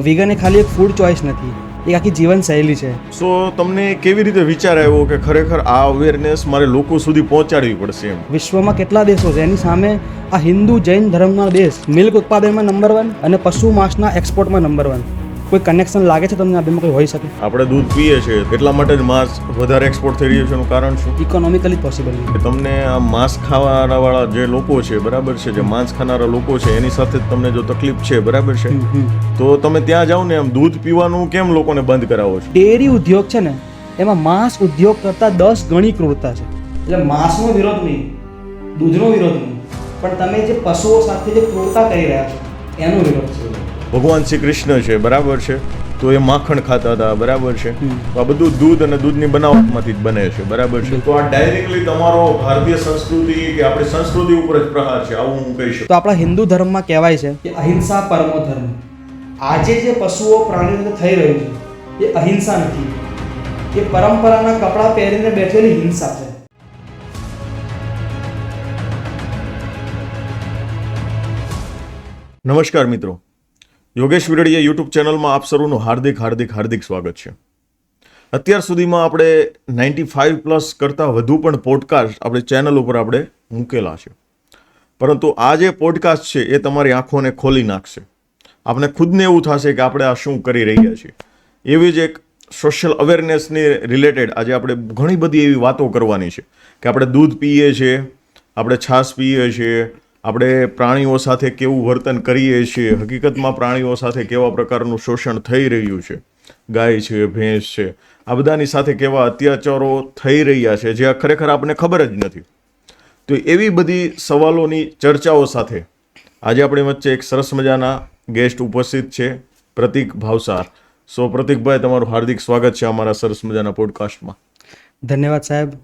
Vegan એ ખાલી એક food choice નથી, એક આખી જીવનશૈલી છે. સો તમને કેવી રીતે વિચાર આવ્યો કે ખરેખર આ અવેરનેસ મારે લોકો સુધી પહોંચાડવી પડશે એમ? વિશ્વમાં કેટલા દેશો છે, એની સામે આ હિન્દુ જૈન ધર્મનો દેશ મિલ્ક ઉત્પાદનમાં નંબર 1 અને પશુ માંસના એક્સપોર્ટમાં નંબર 1. કોઈ કનેક્શન લાગે છે તમને આ બેમાં કોઈ હોઈ શકે? આપણે દૂધ પીએ છીએ એટલા માટે જ માંસ વધારે એક્સપોર્ટ થઈ રહ્યું છે એનું કારણ શું? ઇકોનોમિકલી પોસિબલ નથી. કે તમને આ માંસ ખાવાવાળા જે લોકો છે, બરાબર છે, જે માંસ ખાનારા લોકો છે એની સાથે જ તમને જો તકલીફ છે, બરાબર છે, તો તમે ત્યાં જાઓ ને એમ દૂધ પીવાનું કેમ લોકોને બંધ કરાવો છો? ડેરી ઉદ્યોગ છે ને એમાં માંસ ઉદ્યોગ કરતાં 10 ગણી ક્રૂરતા છે. એટલે માંસનો વિરોધ નહીં, દૂધનો વિરોધ નહીં, પણ તમે જે પશુઓ સાથે જે ક્રૂરતા કરી રહ્યા છો એનો વિરોધ છે. ભગવાન શ્રી કૃષ્ણ છે, બરાબર છે, તો એ માખણ ખાતા હતા, બરાબર છે, તો આ બધું દૂધ અને દૂધની બનાવટમાંથી જ બને છે, બરાબર છે. તો આ ડાયરેક્ટલી તમારો ભારતીય સંસ્કૃતિ કે આપણી સંસ્કૃતિ ઉપર જ પ્રહાર છે, આવું હું કહી શકું. તો આપણા હિન્દુ ધર્મમાં કહેવાય છે કે અહિંસા પરમો ધર્મ. આજે જે પશુઓ પ્રાણીઓ સાથે થઈ રહ્યું છે એ અહિંસા નથી, એ પરંપરાના કપડાં પહેરીને બેઠેલી હિંસા છે. નમસ્કાર મિત્રો, યોગેશ વિરડિયા યુટ્યુબ ચેનલમાં આપ સર્વનું હાર્દિક સ્વાગત છે. અત્યાર સુધીમાં આપણે 95+ કરતાં વધુ પણ પોડકાસ્ટ આપણી ચેનલ ઉપર આપણે મૂકેલા છે, પરંતુ આ જે પોડકાસ્ટ છે એ તમારી આંખોને ખોલી નાખશે. આપને ખુદને એવું થશે કે આપણે આ શું કરી રહ્યા છીએ. એવી જ એક સોશિયલ અવેરનેસની રિલેટેડ આજે આપણે ઘણી બધી એવી વાતો કરવાની છે કે આપણે દૂધ પીએ છીએ, આપણે છાશ પીએ છીએ, આપણે પ્રાણીઓ સાથે કેવું વર્તન કરીએ છીએ, હકીકતમાં પ્રાણીઓ સાથે કેવા પ્રકારનું શોષણ થઈ રહ્યું છે, ગાય છે, ભેંસ છે, આ બધાની સાથે કેવા અત્યાચારો થઈ રહ્યા છે જે ખરેખર આપણને ખબર જ નથી. તો એવી બધી સવાલોની ચર્ચાઓ સાથે આજે આપણી વચ્ચે એક સરસ મજાના ગેસ્ટ ઉપસ્થિત છે, પ્રતિક ભાવસાર. સો પ્રતિકભાઈ, તમારું હાર્દિક સ્વાગત છે અમારા સરસ મજાના પોડકાસ્ટમાં. ધન્યવાદ સાહેબ.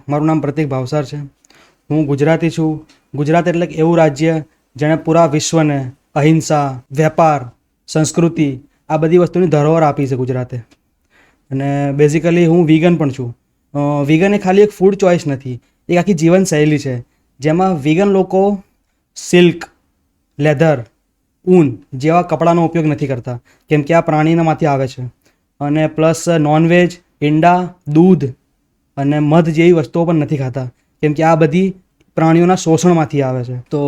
મારું નામ પ્રતિક ભાવસાર છે. હું ગુજરાતી છું. ગુજરાત એટલે કે એવું રાજ્ય જેણે પૂરા વિશ્વને અહિંસા, વેપાર, સંસ્કૃતિ આ બધી વસ્તુની ધરોહર આપી છે ગુજરાતે. અને બેઝિકલી હું વીગન પણ છું. વીગન એ ખાલી એક ફૂડ ચોઇસ નથી, એક આખી જીવનશૈલી છે જેમાં વીગન લોકો સિલ્ક, લેધર, ઊન જેવા કપડાનો ઉપયોગ નથી કરતા કેમ કે આ પ્રાણીનામાંથી આવે છે. અને પ્લસ નોનવેજ, ઈંડા, દૂધ અને મધ જેવી વસ્તુઓ પણ નથી ખાતા કેમ કે આ બધી પ્રાણીઓના શોષણમાંથી આવે છે. તો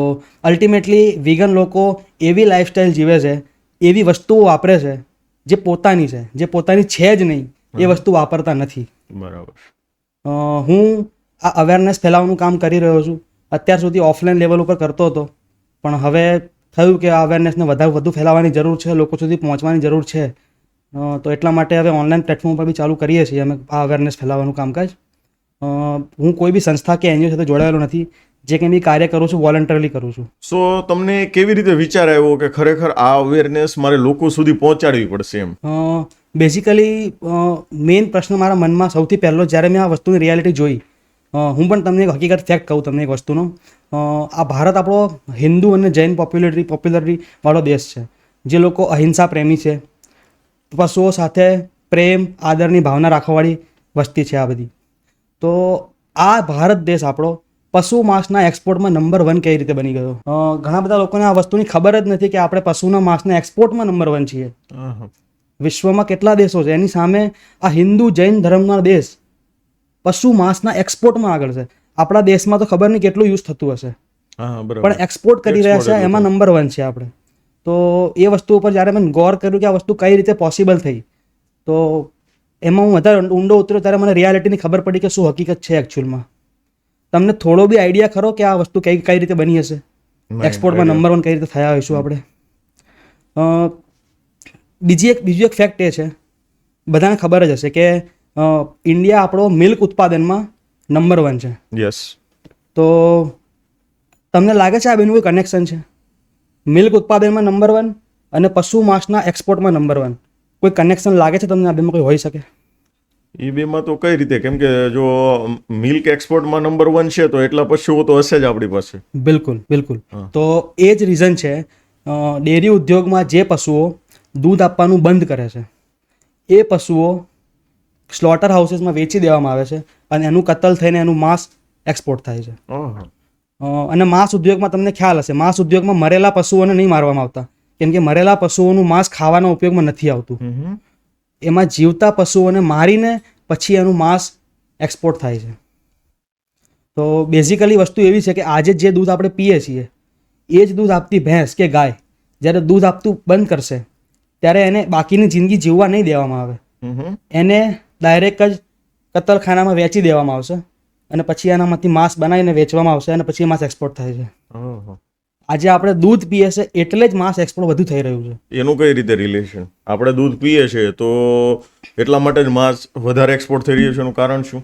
અલ્ટિમેટલી વીગન લોકો એવી લાઈફસ્ટાઈલ જીવે છે, એવી વસ્તુઓ વાપરે છે જે પોતાની છે, જે પોતાની છે જ નહીં એ વસ્તુ વાપરતા નથી. બરાબર. હું આ અવેરનેસ ફેલાવવાનું કામ કરી રહ્યો છું. અત્યાર સુધી ઓફલાઈન લેવલ ઉપર કરતો હતો, પણ હવે થયું કે આ અવેરનેસને વધુ ફેલાવવાની જરૂર છે, લોકો સુધી પહોંચવાની જરૂર છે. તો એટલા માટે હવે ઓનલાઈન પ્લેટફોર્મ પર બી ચાલુ કરીએ છીએ અમે આ અવેરનેસ ફેલાવવાનું કામકાજ. હું કોઈ બી સંસ્થા કે એનજીઓ સાથે જોડાયેલો નથી. જે કંઈ બી કાર્ય કરું છું વોલન્ટરીલી કરું છું. સો તમને કેવી રીતે વિચાર આવ્યો કે ખરેખર આ અવેરનેસ મારે લોકો સુધી પહોંચાડવી પડશે એમ? બેઝિકલી મેઇન પ્રશ્ન મારા મનમાં સૌથી પહેલો જ્યારે મેં આ વસ્તુની રિયાલિટી જોઈ, હું પણ તમને એક હકીકત ફેક્ટ કહું તમને એક વસ્તુનો. આ ભારત આપણો હિન્દુ અને જૈન પોપ્યુલરિટી વાળો દેશ છે. જે લોકો અહિંસા પ્રેમી છે, પશુઓ સાથે પ્રેમ આદરની ભાવના રાખવાવાળી વસ્તી છે આ બધી. તો આ ભારત દેશ આપણો પશુ માંસના એક્સપોર્ટમાં નંબર 1 કઈ રીતે બની ગયો? ઘણા બધા લોકોને આ વસ્તુની ખબર જ નથી કે આપણે પશુના માંસના એક્સપોર્ટમાં નંબર 1 છીએ. વિશ્વમાં કેટલા દેશો છે, એની સામે આ હિન્દુ જૈન ધર્મનો દેશ પશુ માંસના એક્સપોર્ટમાં આગળ છે. આપણા દેશમાં તો ખબર નહીં કેટલું યુઝ થતું હશે, પણ એક્સપોર્ટ કરી રહ્યા છે એમાં નંબર 1 છે આપણે. તો એ વસ્તુ ઉપર જ્યારે મેં ગૌર કર્યું કે આ વસ્તુ કઈ રીતે પોસિબલ થઈ, તો એમાં હું વધારે ઊંડો ઉતર્યો ત્યારે મને રિયાલિટીની ખબર પડી કે શું હકીકત છે એકચ્યુઅલમાં. તમને થોડો બી આઈડિયા ખરો કે આ વસ્તુ કઈ રીતે બની હશે? એક્સપોર્ટમાં નંબર 1 કઈ રીતે થયા હોઈશું આપણે? બીજું એક ફેક્ટ એ છે, બધાને ખબર જ હશે કે ઇન્ડિયા આપણો મિલ્ક ઉત્પાદનમાં નંબર 1 છે. યસ. તો તમને લાગે છે આ બેનું કોઈ કનેક્શન છે? મિલ્ક ઉત્પાદનમાં નંબર 1 અને પશુ માંસના એક્સપોર્ટમાં નંબર 1, કોઈ કનેક્શન લાગે છે તમને આ બેમાં કોઈ હોઈ શકે? એ બેમાં તો કઈ રીતે, કેમ કે જો મિલ્ક એક્સપોર્ટમાં નંબર 1 છે તો એટલા પશુઓ તો હશે જ આપણી પાસે. બિલકુલ. તો એ જ રીઝન છે ડેરી ઉદ્યોગમાં જે પશુઓ દૂધ આપવાનું બંધ કરે છે એ પશુઓ સ્લોટર હાઉસીસમાં વેચી દેવામાં આવે છે અને એનું કતલ થઈને એનું માંસ એક્સપોર્ટ થાય છે. અને માંસ ઉદ્યોગમાં તમને ખ્યાલ હશે, માંસ ઉદ્યોગમાં મરેલા પશુઓને નહીં મારવામાં આવતા, કેમ કે મરેલા પશુઓનું માંસ ખાવાના ઉપયોગમાં નથી આવતું. એમાં જીવતા પશુઓને મારીને પછી એનું માંસ એક્સપોર્ટ થાય છે. તો બેઝિકલી વસ્તુ એવી છે કે આજે જે દૂધ આપણે પીએ છીએ એ જ દૂધ આપતી ભેંસ કે ગાય જ્યારે દૂધ આપતું બંધ કરશે ત્યારે એને બાકીની જિંદગી જીવવા નહીં દેવામાં આવે. એને ડાયરેક્ટ જ કતલખાનામાં વેચી દેવામાં આવશે અને પછી એનામાંથી માંસ બનાવીને વેચવામાં આવશે અને પછી માંસ એક્સપોર્ટ થાય છે. આજે આપણે દૂધ પીએ છે એટલે જ માંસ એક્સપોર્ટ વધુ થઈ રહ્યું છે. એનું કઈ રીતે રિલેશન? આપણે દૂધ પીએ છીએ તો એટલા માટે જ માંસ વધારે એક્સપોર્ટ થઈ રહ્યું છે, એનું કારણ શું?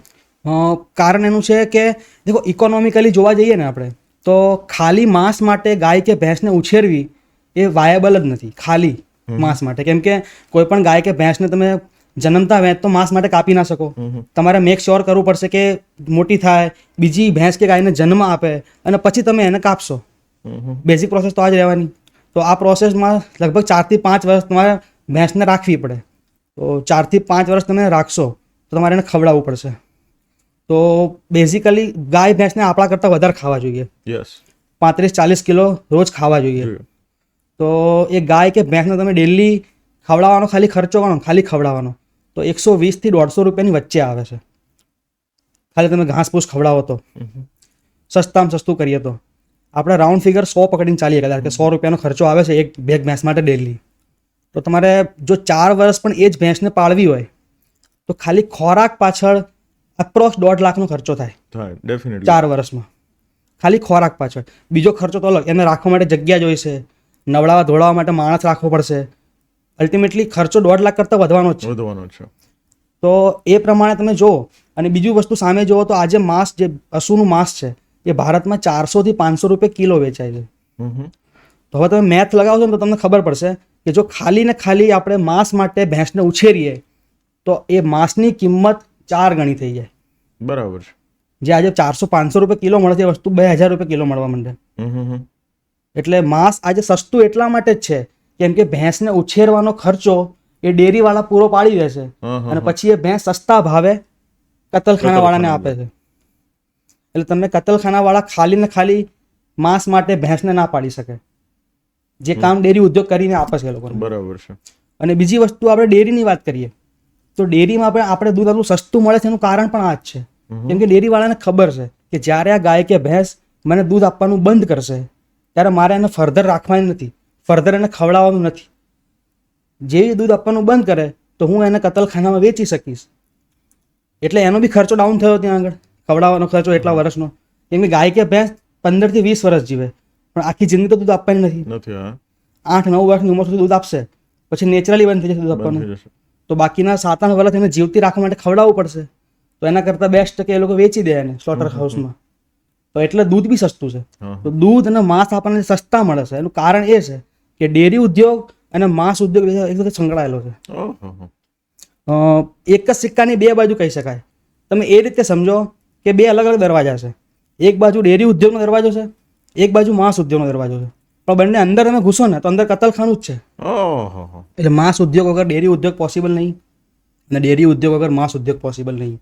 કારણ એનું છે કે દેખો ઇકોનોમિકલી જોવા જઈએ ને આપણે તો ખાલી માંસ માટે ગાય કે ભેંસને ઉછેરવી એ વાયેબલ જ નથી ખાલી માંસ માટે. કેમ કે કોઈ પણ ગાય કે ભેંસને તમે જન્મતા વેચ તો માંસ માટે કાપી ના શકો. તમારે મેક શ્યોર કરવું પડશે કે મોટી થાય, બીજી ભેંસ કે ગાયને જન્મ આપે અને પછી તમે એને કાપશો. બેઝિક પ્રોસેસ તો આ જ રહેવાની. તો આ પ્રોસેસમાં લગભગ 4 થી 5 વર્ષ તમારે ભેંસને રાખવી પડે. તો 4 થી 5 વર્ષ તમે રાખશો તો તમારે એને ખવડાવવું પડશે. તો બેઝિકલી ગાય ભેંસને આપણા કરતાં વધારે ખાવા જોઈએ. 35-40 કિલો રોજ ખાવા જોઈએ. તો એ ગાય કે ભેંસને તમે ડેલી ખવડાવવાનો ખાલી ખર્ચો ગણો, ખાલી ખવડાવવાનો તો 120 થી 150 રૂપિયાની વચ્ચે આવે છે. ખાલી તમે ઘાસપૂસ ખવડાવો તો સસ્તામાં સસ્તું કરીએ તો આપણે રાઉન્ડ ફિગર 100 પકડીને ચાલીએ કદાચ કે 100 રૂપિયાનો ખર્ચો આવે છે એક ભેંસ માટે ડેલી. તો તમારે જો 4 વર્ષ પણ એ જ ભેંસને પાળવી હોય તો ખાલી ખોરાક પાછળ અપ્રોક્સ 1.5 લાખનો ખર્ચો થાય 4 વર્ષમાં. ખાલી ખોરાક પાછળ. બીજો ખર્ચો તો અલગ, એને રાખવા માટે જગ્યા જોઈશે, નવડાવવા ધોળાવવા માટે માણસ રાખવો પડશે. અલ્ટિમેટલી ખર્ચો 1.5 લાખ કરતાં વધવાનો છે. તો એ પ્રમાણે તમે જુઓ. અને બીજું વસ્તુ સામે જુઓ તો આજે માંસ, જે પશુનું માંસ છે એ ભારતમાં 400 થી 500 રૂપિયા કિલો વેચાય છે. તો હવે તમે મેથ લગાવશો ને તો તમને ખબર પડશે કે જો ખાલી ને ખાલી આપણે માંસ માટે ભેંસને ઉછેરીએ તો એ માંસની કિંમત 4 ગણી થઈ જાય. બરાબર છે. જે આજે 400-500 રૂપિયા કિલો મળે છે એ વસ્તુ 2000 રૂપિયા કિલો મળવા માંડે. એટલે માંસ આજે સસ્તું એટલા માટે જ છે કેમ કે ભેંસને ઉછેરવાનો ખર્ચો એ ડેરી વાળા પૂરો પાડી દે છે અને પછી એ ભેંસ સસ્તા ભાવે કતલખાના વાળાને આપે છે. એટલે તમને કતલખાના વાળા ખાલી ને ખાલી માંસ માટે ભેંસને ના પાડી શકે, જે કામ ડેરી ઉદ્યોગ કરીને આપે છે એ લોકો. બરાબર છે. અને બીજી વસ્તુ આપણે ડેરીની વાત કરીએ તો ડેરીમાં આપણે દૂધ આટલું સસ્તું મળે છે એનું કારણ પણ આ જ છે. કેમ કે ડેરી વાળાને ખબર છે કે જ્યારે આ ગાય કે ભેંસ મને દૂધ આપવાનું બંધ કરશે ત્યારે મારે એને ફર્ધર રાખવાની નથી, ફર્ધર એને ખવડાવવાનું નથી. જેવી દૂધ આપવાનું બંધ કરે તો હું એને કતલખાનામાં વેચી શકીશ. એટલે એનો બી ખર્ચો ડાઉન થયો ત્યાં આગળ, ખવડાવવાનો ખર્ચો એટલા વર્ષનો. કેમ કે ગાય કે ભેંસ 15 થી 20 વર્ષ જીવે પણ આખી જિંદગી તો દૂધ આપવાની નથી. 8-9 વર્ષની ઉંમર સુધી દૂધ આપશે પછી નેચરલી બંધ થઈ જશે દૂધ આપવાનું. તો બાકીના 7-8 વર્ષ એને જીવતી રાખવા માટે ખવડાવવું પડશે. તો એના કરતાં બેસ્ટ કે એ લોકો વેચી દે એને સ્લોટર હાઉસમાં. તો એટલે દૂધ બી સસ્તું છે. તો દૂધ અને માંસ આપણને સસ્તા મળે છે. એનું કારણ એ છે કે ડેરી ઉદ્યોગ અને માંસ ઉદ્યોગ એક સાથે સંકળાયેલો છે. એક જ સિક્કાની બે બાજુ કહી શકાય. તમે એ રીતે સમજો કે બે અલગ અલગ દરવાજા છે. એક બાજુ ડેરી ઉદ્યોગનો દરવાજો છે, એક બાજુ માંસ ઉદ્યોગનો દરવાજો છે. પણ બંને અંદર તમે ઘૂસો ને તો અંદર કતલખાનું જ છે. એટલે માંસ ઉદ્યોગ વગર ડેરી ઉદ્યોગ પોસિબલ નહીં અને ડેરી ઉદ્યોગ વગર માંસ ઉદ્યોગ પોસિબલ નહીં,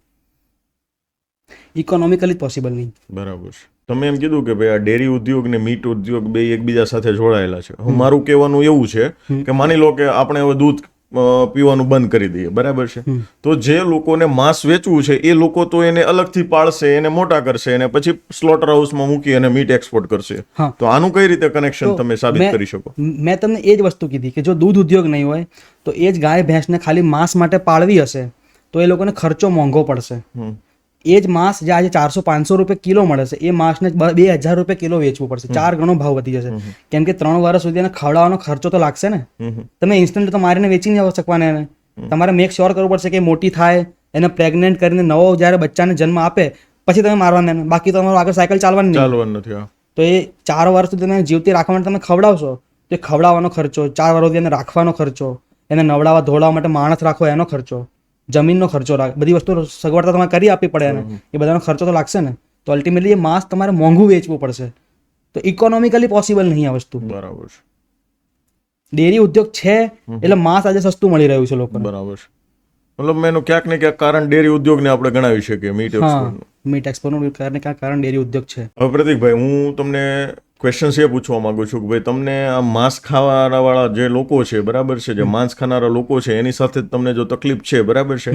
ઇકોનોમિકલી પોસિબલ નહીં. બરાબર છે. તમે એમ કીધું કે ભાઈ આ ડેરી ઉદ્યોગ ને મીટ ઉદ્યોગ બે એકબીજા સાથે જોડાયેલા છે. મારું કહેવાનું એવું છે કે માની લો કે આપણે હવે દૂધ પીવાનું બંધ કરી દઈએ, બરાબર છે, તો જે લોકોને માંસ વેચવું છે એ લોકો તો એને અલગથી પાળશે, એને મોટા કરશે અને પછી સ્લોટર હાઉસમાં મૂકી અને મીટ એક્સપોર્ટ કરશે. તો આનું કઈ રીતે કનેક્શન તમે સાબિત કરી શકો? મેં તમને એ જ વસ્તુ કીધી કે જો દૂધ ઉદ્યોગ નહીં હોય તો એ જ ગાય ભેંસને ખાલી માંસ માટે પાળવી હશે તો એ લોકોને ખર્ચો મોંઘો પડશે. એ જ માંસ જે આજે 400-500 રૂપિયા કિલો મળે છે એ માંસને 2000 રૂપિયા કિલો વેચવું પડશે. 4 ગણો ભાવ વધી જશે. કેમ કે 3 વર્ષ સુધી એને ખવડાવવાનો ખર્ચો તો લાગશે ને. તમે ઇન્સ્ટન્ટ તો મારીને વેચી નહીં શકવાના એને. તમારે મેક શ્યોર કરવું પડશે કે મોટી થાય, એને પ્રેગ્નેન્ટ કરીને નવો જ્યારે બચ્ચાને જન્મ આપે પછી તમે મારવાના એને. બાકી તો તમારું આગળ સાયકલ ચાલવાની નથી. તો એ 4 વર્ષ સુધી તમે જીવતી રાખવા માટે તમે ખવડાવશો તો એ ખવડાવવાનો ખર્ચો, 4 વર્ષ સુધી એને રાખવાનો ખર્ચો, એને નવડાવવા ધોળાવવા માટે માણસ રાખવો એનો ખર્ચો, જમીનનો ખર્ચો, બધી વસ્તુ સગવડતા તમારે કરી આપવી પડે એને. એ બધાનો ખર્ચો તો લાગશે ને. તો અલ્ટિમેટલી એ માંસ તમારે મોંઘું વેચવું પડશે. તો ઇકોનોમિકલી પોસિબલ નહીં આ વસ્તુ. બરાબર છે. ડેરી ઉદ્યોગ છે એટલે માંસ આજે સસ્તું મળી રહ્યું છે લોકોને. બરાબર છે. મતલબ એનું ક્યાંક ને ક્યાંક કારણ ડેરી ઉદ્યોગને આપણે ગણાવી શકીએ. મીટ એક્સપોર્ટનું કારણ ડેરી ઉદ્યોગ છે. હવે પ્રતિકભાઈ, હું તમને ક્વેશ્ચન એ પૂછવા માંગુ છું કે ભાઈ તમને આ માંસ ખાવાવાળા જે લોકો છે બરાબર છે, જે માંસ ખાનારા લોકો છે એની સાથે જ તમને જો તકલીફ છે બરાબર છે,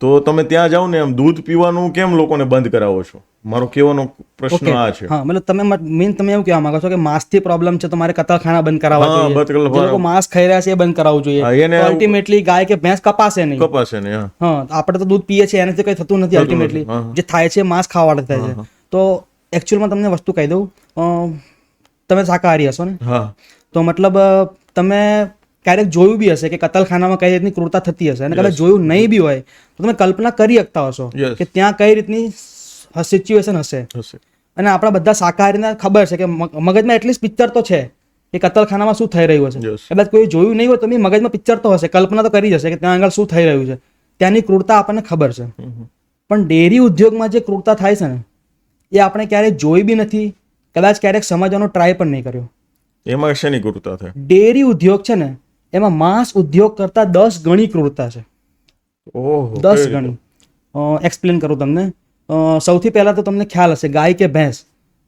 તો તમે ત્યાં જાઓ ને એમ દૂધ પીવાનું કેમ લોકોને બંધ કરાવો છો? મારો કહેવાનો પ્રશ્ન આ છે. હા, મતલબ તમે મેન તમે એવું કહેવા માંગો છો કે માંસથી પ્રોબ્લેમ છે તો મારે કતલખાના બંધ કરાવવા હા, જોઈએ, બતકલ- જે લોકો માંસ ખાઈ રહ્યા છે એ બંધ કરાવવું હા, જોઈએ, એને અલ્ટિમેટલી ગાય કે ભેંસ કપાશે નહીં. કપાશે ને હા. હા, આપણે તો દૂધ પીએ છીએ એનાથી કંઈ થતું નથી. અલ્ટિમેટલી હા. જે થાય છે માંસ ખાવાવાળા થાય છે. તો એકચ્યુઅલમાં તમને વસ્તુ કહી દઉં, તમે શાકાહારી હશો ને, હા તો મતલબ તમે ક્યારેક જોયું બી હશે કે કતલખાનામાં કઈ રીતની ક્રૂરતા થતી હશે, અને કદાચ જોયું નહીં બી હોય તો તમે કલ્પના કરી શકતા હશો Yes. કે ત્યાં કઈ રીતની સિચ્યુએશન હશે. હશે. અને આપણા બધા શાકાહારીને ખબર છે કે મગજમાં એટલીસ્ટ પિક્ચર તો છે કે કતલખાનામાં શું થઈ રહ્યું હશે. Yes. કદાચ કોઈ જોયું નહીં હોય તો બી મગજમાં પિક્ચર તો હશે, કલ્પના તો કરી જશે કે ત્યાં આગળ શું થઈ રહ્યું છે, ત્યાંની ક્રૂરતા આપણને ખબર છે. પણ ડેરી ઉદ્યોગમાં જે ક્રૂરતા થાય છે ને એ આપણે ક્યારેય જોઈ બી નથી, કદાચ ક્યારેક સમજવાનો ટ્રાય પણ નહીં કર્યો. એમાં શેની ક્રૂરતા થાય? ડેરી ઉદ્યોગ છે ને એમાં માંસ ઉદ્યોગ કરતા 10 ગણી ક્રૂરતા છે. ઓહો 10 ગણી. એક્સપ્લેન કરું તમને. સૌથી પહેલા તો તમને ખ્યાલ હશે, ગાય કે ભેંસ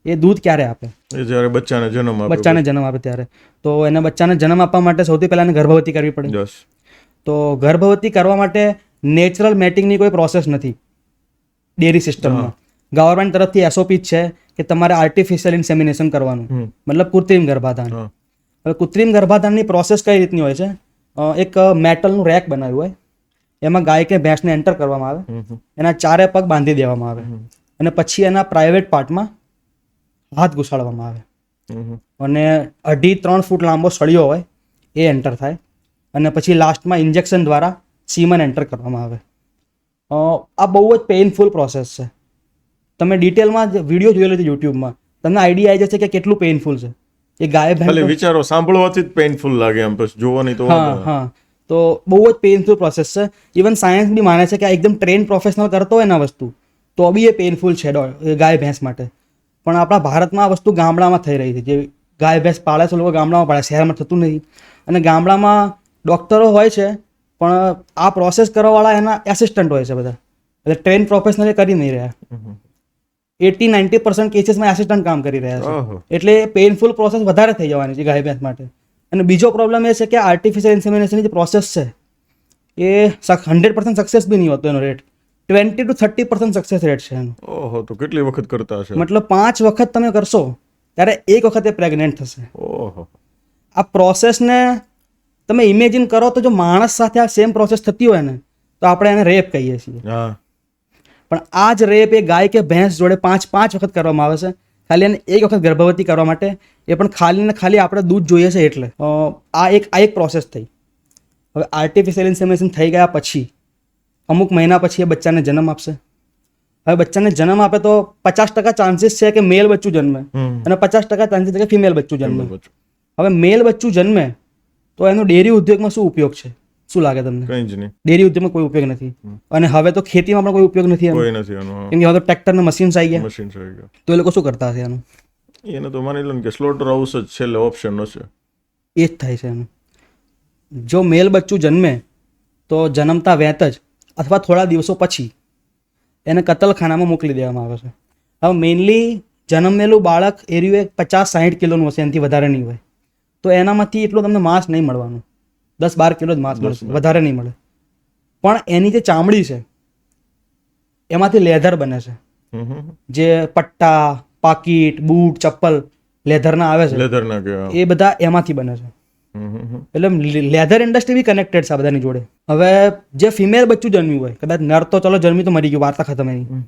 એ દૂધ ક્યારે આપે? એ જ્યારે બચ્ચાને જન્મ આપે. બચ્ચાને જન્મ આપે ત્યારે. તો એને બચ્ચાને જન્મ આપવા માટે સૌથી પહેલા એને ગર્ભવતી કરવી પડે. યસ. તો ગર્ભવતી કરવા માટે નેચરલ મેટિંગની કોઈ પ્રોસેસ નથી ડેરી સિસ્ટમમાં. ગવર્મેન્ટ તરફથી એસઓપી છે કે તમારે આર્ટિફિશિયલ ઇન્સેમિનેશન કરવાનું, મતલબ કૃત્રિમ ગર્ભાધાન. હા. હવે કૃત્રિમ ગર્ભાધાનની પ્રોસેસ કઈ રીતની હોય છે? એક મેટલનું રેક બનાવ્યું હોય, એમાં ગાય કે ભેંસને એન્ટર કરવામાં આવે, એના ચારે પગ બાંધી દેવામાં આવે, અને પછી એના પ્રાઇવેટ પાર્ટમાં હાથ ઘુસાડવામાં આવે, અને 2.5-3 ફૂટ લાંબો સળિયો હોય એ એન્ટર થાય, અને પછી લાસ્ટમાં ઇન્જેક્શન દ્વારા સીમન એન્ટર કરવામાં આવે. આ બહુ જ પેઇનફુલ પ્રોસેસ છે. તમે ડિટેલમાં વિડીયો જોયેલો છે યુટ્યુબમાં, તમને આઈડિયા આવી જશે કે કેટલું પેઇનફુલ છે. એ ગાય ખાલી ભેંસ, વિચારો સાંભળવાથી જ પેઇનફુલ લાગે, એમ પછી જોવાની તો હા હા, તો બહુ જ પેઇનફુલ પ્રોસેસ છે. ઇવન સાયન્સ બી માને છે કે આ એકદમ ટ્રેન પ્રોફેશનલ કરતો હોય ને આ વસ્તુ તો બી એ પેઇનફુલ છે ગાય ભેંસ માટે. પણ આપણા ભારતમાં આ વસ્તુ ગામડામાં થઈ રહી છે. જે ગાય ભેંસ પાળે છે લોકો ગામડામાં પાળે, શહેરમાં થતું નથી. અને ગામડામાં ડૉક્ટરો હોય છે પણ આ પ્રોસેસ કરવાવાળા એના એસિસ્ટન્ટ હોય છે બધા, એટલે ટ્રેન પ્રોફેશનલ કરી નહીં રહ્યા. 80-90% કેસીસમાં એસિસ્ટન્ટ કામ કરી રહ્યા છે. ઓહો. એટલે પેઇનફુલ પ્રોસેસ વધારે થઈ જવાની છે ગાય ભેંસ માટે. અને બીજો પ્રોબ્લેમ એ છે કે આર્ટિફિશિયલ ઇન્સેમિનેશનની જે પ્રોસેસ છે એ 100% સક્સેસ બી નહીં હોતો એનો રેટ. 20-30% સક્સેસ રેટ છે એનો. ઓહો, તો કેટલી વખત કરતા હશે? મતલબ 5 વખત તમે કરશો ત્યારે 1 વખત એ પ્રેગ્નેન્ટ થશે. ઓહો. આ પ્રોસેસને તમે ઇમેજિન કરો તો જો માણસ સાથે આ સેમ પ્રોસેસ થતી હોય ને તો આપણે એને રેપ કહીએ છીએ. હા. પણ આ જ રેપ એ ગાય કે ભેંસ જોડે 5 વખત કરવામાં આવે છે, ખાલી એને 1 વખત ગર્ભવતી કરવા માટે, એ પણ ખાલી ને ખાલી આપણે દૂધ જોઈએ છે એટલે. આ એક પ્રોસેસ થઈ. હવે આર્ટિફિશિયલ ઇન્સેમિનેશન થઈ ગયા પછી અમુક મહિના પછી એ બચ્ચાને જન્મ આપશે. હવે બચ્ચાને જન્મ આપે તો 50% ચાન્સીસ છે કે મેલ બચ્ચું જન્મે, અને 50% ચાન્સીસ છે કે ફિમેલ બચ્ચું જન્મે. હવે મેલ બચ્ચું જન્મે તો એનો ડેરી ઉદ્યોગમાં શું ઉપયોગ છે? શું લાગે તમને? કંઈ જ નહીં. ડેરી ઉદ્યોગમાં કોઈ ઉપયોગ નથી, અને હવે તો ખેતીમાં પણ કોઈ ઉપયોગ નથી એનો. કોઈ નથી આનું. કેમ કે હવે તો ટ્રેક્ટરના મશીન્સ આવી ગયા, મશીન થઈ ગયા. તો એ લોકો શું કરતા હશે એનું? એને તો માની લો ને કે સ્લોટર હાઉસ જ છેલ્લે ઓપ્શન હશે. એ જ થાય છે એનું. જો મેલ બચ્ચું જન્મે તો જન્મતા વેત જ અથવા થોડા દિવસો પછી એને કતલખાનામાં મોકલી દેવામાં આવે છે. હવે મેઇનલી જન્મેલું બાળક એરિયું 50-60 કિલોનું હશે, એનાથી વધારે નહીં હોય. તો એનામાંથી એટલું તમને માંસ નહીં મળવાનું, 10-12 કિલો જ માંસ મળશે, વધારે નહીં મળે. પણ એની જે ચામડી છે એમાંથી લેધર બને છે. જે પટ્ટા, પાકીટ, બૂટ, ચપ્પલ લેધરના આવે છે લેધર ના કે એ બધા એમાંથી બને છે. એટલે લેધર ઇન્ડસ્ટ્રી બી કનેક્ટેડ છે આ બધાની જોડે. હવે જે ફિમેલ બચ્ચું જન્મ્યું હોય, કદાચ નર તો ચલો જન્મી તો મરી ગયું, વાર્તા ખતમ એની.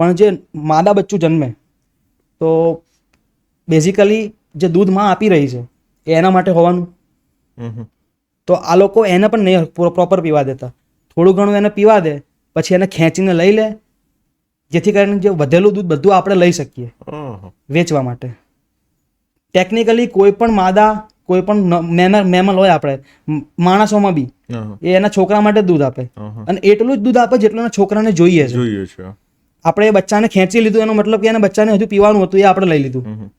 પણ જે માદા બચ્ચું જન્મે તો બેઝિકલી જે દૂધ માં આપી રહી છે એ એના માટે હોવાનું. તો આ લોકો એને પણ નહીં પ્રોપર પીવા દેતા. થોડું ઘણું એને પીવા દે, પછી એને ખેંચીને લઈ લે, જેથી કરીને જે વધેલું દૂધ બધું આપણે લઈ શકીએ વેચવા માટે. ટેકનિકલી કોઈ પણ માદા, કોઈ પણ મેમલ હોય, આપણે માણસોમાં બી એ એના છોકરા માટે દૂધ આપે, અને એટલું જ દૂધ આપે જેટલું એના છોકરાને જોઈએ છે. જોઈએ છે. આપણે એ બચ્ચાને ખેંચી લીધું એનો મતલબ કે એને બચ્ચાને હજુ પીવાનું હતું, એ આપણે લઈ લીધું.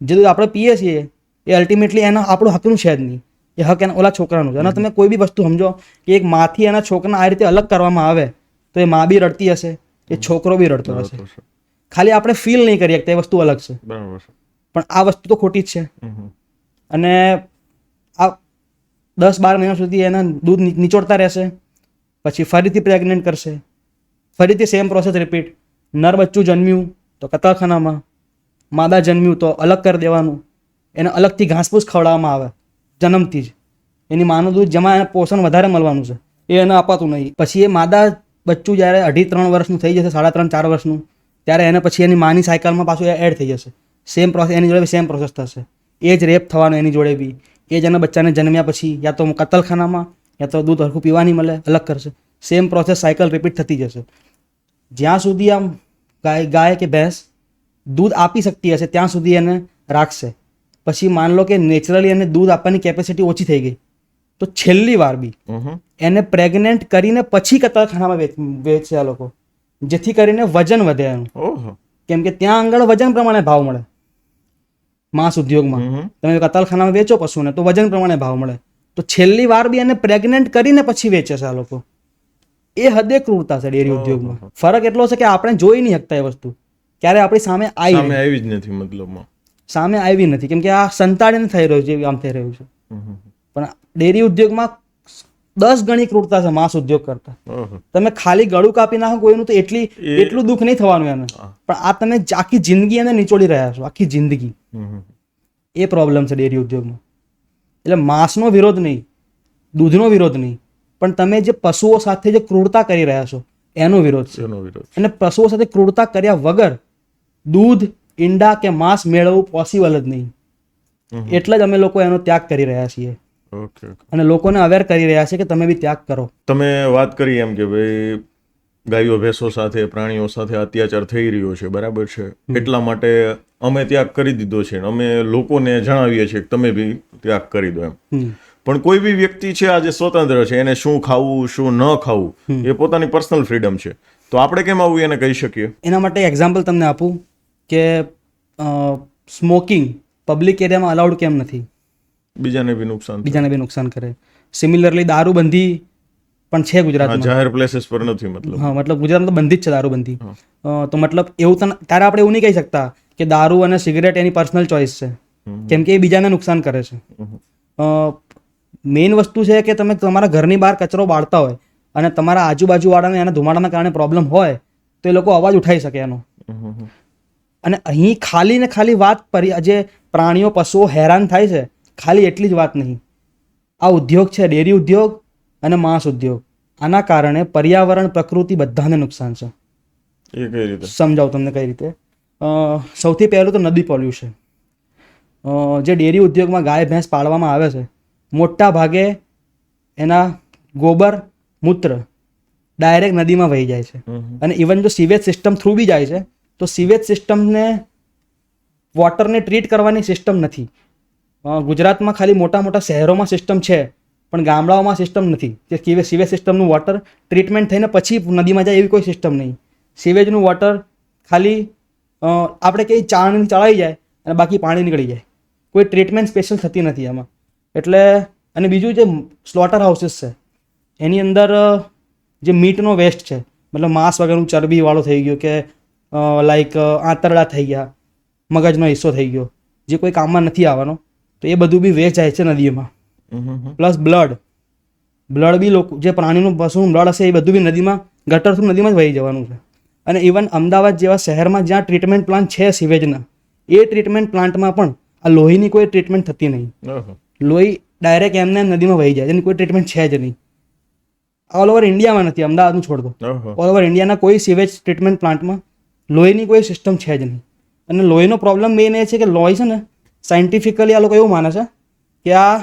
જે દૂધ આપણે પીએ છીએ એ અલ્ટિમેટલી એના આપણું હકનું છે જ નહીં, એ હક એના ઓલા છોકરાનું છે. અને તમે કોઈ બી વસ્તુ સમજો કે એક માથી એના છોકરાને આ રીતે અલગ કરવામાં આવે તો એ માં બી રડતી હશે, એ છોકરો બી રડતો હશે. ખાલી આપણે ફીલ નહીં કરી શકતા, એ વસ્તુ અલગ છે. બરાબર છે. પણ આ વસ્તુ તો ખોટી જ છે. હમ. અને આ 10-12 મહિના સુધી એના દૂધ નીચોડતા રહેશે, પછી ફરીથી પ્રેગ્નન્ટ કરશે, ફરીથી સેમ પ્રોસેસ રિપીટ. નર બચ્ચું જન્મ્યું તો કતલખાનામાં, માદા જન્મ્યું તો અલગ કરી દેવાનું, એને અલગથી ઘાસપૂસ ખવડાવવામાં આવે જન્મથી જ. એની માનું દૂધ જેમાં એને પોષણ વધારે મળવાનું છે એ એને અપાતું નહીં. પછી એ માદા બચ્ચું જ્યારે 2.5-3 વર્ષનું થઈ જશે, 3.5-4 વર્ષનું, ત્યારે એને પછી એની માની સાયકલમાં પાછું એડ થઈ જશે. સેમ પ્રોસેસ એની જોડે સેમ પ્રોસેસ થશે. એ જ રેપ થવાનો એની જોડે બી. એ જ એના બચ્ચાને જન્મ્યા પછી યા તો કતલખાનામાં યા તો દૂધ હરખું પીવા નહીં મળે, અલગ કરશે. સેમ પ્રોસેસ સાયકલ રિપીટ થતી જશે. જ્યાં સુધી આમ ગાય કે ભેંસ દૂધ આપી શકતી હશે ત્યાં સુધી એને રાખશે. પછી માન લો કે નેચરલી એને દૂધ આપવાની કેપેસિટી ઓછી થઈ ગઈ તો છેલ્લી વાર બી એને પ્રેગ્નેન્ટ કરીને પછી કતલખાનામાં વેચશે આ લોકો, જેથી કરીને વજન વધે એનું. કેમ કે ત્યાં આગળ વજન પ્રમાણે ભાવ મળે. માંસ ઉદ્યોગમાં તમે કતલખાનામાં વેચો પશુને તો વજન પ્રમાણે ભાવ મળે. તો છેલ્લી વાર બી એને પ્રેગ્નેન્ટ કરીને પછી વેચે છે આ લોકો. એ હદે ક્રૂરતા છે ડેરી ઉદ્યોગમાં. ફરક એટલો છે કે આપણે જોઈ નહીં શકતા એ વસ્તુ, ક્યારે આપણી સામે આવી જ નથી, મતલબમાં સામે આવી નથી, કેમ કે આ સંતાડીને થઈ રહ્યું છે, આમ થઈ રહ્યું છે. પણ ડેરી ઉદ્યોગમાં 10 ગણી ક્રૂરતા છે માંસ ઉદ્યોગ કરતા. તમે ખાલી ગળું કાપી નાખો કોઈનું તો એટલું દુઃખ નહીં થવાનું એને, પણ આ તમે આખી જિંદગી એને નીચોડી રહ્યા છો, આખી જિંદગી. એ પ્રોબ્લેમ છે ડેરી ઉદ્યોગમાં. એટલે માંસનો વિરોધ નહીં, દૂધનો વિરોધ નહીં, પણ તમે જે પશુઓ સાથે જે ક્રૂરતા કરી રહ્યા છો એનો વિરોધ છે. અને પશુઓ સાથે ક્રૂરતા કર્યા વગર દૂધ, ઈંડા કે માંસ મેળવવું પોસિબલ જ નહીં. એટલે જ અમે લોકો એનો ત્યાગ કરી રહ્યા છીએ અને લોકોને અવેર કરી રહ્યા છે કે તમે બી ત્યાગ કરો. તમે વાત કરી એમ કે ભાઈ ગાયો ભેંસો સાથે, પ્રાણીઓ સાથે અત્યાચાર થઈ રહ્યો છે, બરાબર છે, એટલા માટે અમે ત્યાગ કરી દીધો છે, અમે લોકોને જણાવીએ છીએ કે તમે બી ત્યાગ કરી દો એમ. પણ કોઈ બી વ્યક્તિ છે આજે સ્વતંત્ર છે, એને શું ખાવું શું ન ખાવું એ પોતાની પર્સનલ ફ્રીડમ છે, તો આપણે કેમ આવું એને કહી શકીએ? એના માટે એક્ઝામ્પલ તમને આપું કે સ્મોકિંગ પબ્લિક એરિયામાં અલાઉડ કેમ નથી? બીજાને બી નુકસાન કરે. સિમિલરલી દારૂબંધી પણ છે ગુજરાતમાં, જાહેર પ્લેસીસ પર નથી. મતલબ ગુજરાતમાં તો બંધી જ છે દારૂબંધી. તો મતલબ એવું ત્યારે આપણે એવું નહીં કહી શકતા કે દારૂ અને સિગરેટ એની પર્સનલ ચોઇસ છે, કેમ કે એ બીજાને નુકસાન કરે છે. મેઇન વસ્તુ છે કે તમે તમારા ઘરની બહાર કચરો બાળતા હોય અને તમારા આજુબાજુવાળાને એના ધુમાડાના કારણે પ્રોબ્લેમ હોય તો એ લોકો અવાજ ઉઠાવી શકે એનો. અને અહીં ખાલી ને ખાલી વાત જે પ્રાણીઓ પશુઓ હેરાન થાય છે ખાલી એટલી જ વાત નહીં. આ ઉદ્યોગ છે ડેરી ઉદ્યોગ અને માંસ ઉદ્યોગ, આના કારણે પર્યાવરણ, પ્રકૃતિ બધાને નુકસાન છે. એ કઈ રીતે સમજાવું તમને કઈ રીતે? સૌથી પહેલું તો નદી પોલ્યુશન. જે ડેરી ઉદ્યોગમાં ગાય ભેંસ પાળવામાં આવે છે મોટા ભાગે એના ગોબર મૂત્ર ડાયરેક્ટ નદીમાં વહી જાય છે. અને ઇવન જો સીવેજ સિસ્ટમ થ્રુ બી જાય છે તો સીવેજ સિસ્ટમને વોટરને ટ્રીટ કરવાની સિસ્ટમ નથી. ગુજરાતમાં ખાલી મોટા મોટા શહેરોમાં સિસ્ટમ છે પણ ગામડાઓમાં સિસ્ટમ નથી. જે સીવેજ સિસ્ટમનું વોટર ટ્રીટમેન્ટ થઈને પછી નદીમાં જાય એવી કોઈ સિસ્ટમ નહીં. સીવેજનું વોટર ખાલી આપણે કંઈ ચાળણી ચડાવી જાય અને બાકી પાણી નીકળી જાય. કોઈ ટ્રીટમેન્ટ સ્પેશિયલ થતી નથી આમાં. એટલે અને બીજું જે સ્લોટર હાઉસીસ છે એની અંદર જે મીટનો વેસ્ટ છે, મતલબ માંસ વગરનું ચરબીવાળો થઈ ગયો કે લાઈક આંતરડા થઈ ગયા, મગજનો હિસ્સો થઈ ગયો જે કોઈ કામમાં નથી આવવાનો, તો એ બધું બી વેસ્ટ જાય છે નદીમાં. પ્લસ બ્લડ બી લોકો જે પ્રાણીનું પશુનું બ્લડ હશે એ બધું બી નદીમાં ગટર થ્રુ નદીમાં જ વહી જવાનું છે. અને ઇવન અમદાવાદ જેવા શહેરમાં જ્યાં ટ્રીટમેન્ટ પ્લાન્ટ છે સિવેજના, એ ટ્રીટમેન્ટ પ્લાન્ટમાં પણ આ લોહીની કોઈ ટ્રીટમેન્ટ થતી નહીં. લોહી ડાયરેક્ટ એમને નદીમાં વહી જાય, એની કોઈ ટ્રીટમેન્ટ છે જ નહીં. ઓલ ઓવર ઇન્ડિયામાં નથી, અમદાવાદનું છોડ દો, ઓલ ઓવર ઇન્ડિયાના કોઈ સિવેજ ટ્રીટમેન્ટ પ્લાન્ટમાં લોહીની કોઈ સિસ્ટમ છે જ નહીં. અને લોહીનો પ્રોબ્લેમ મેઇન એ છે કે લોહી છે ને સાયન્ટિફિકલી આ લોકો એવું માને છે કે આ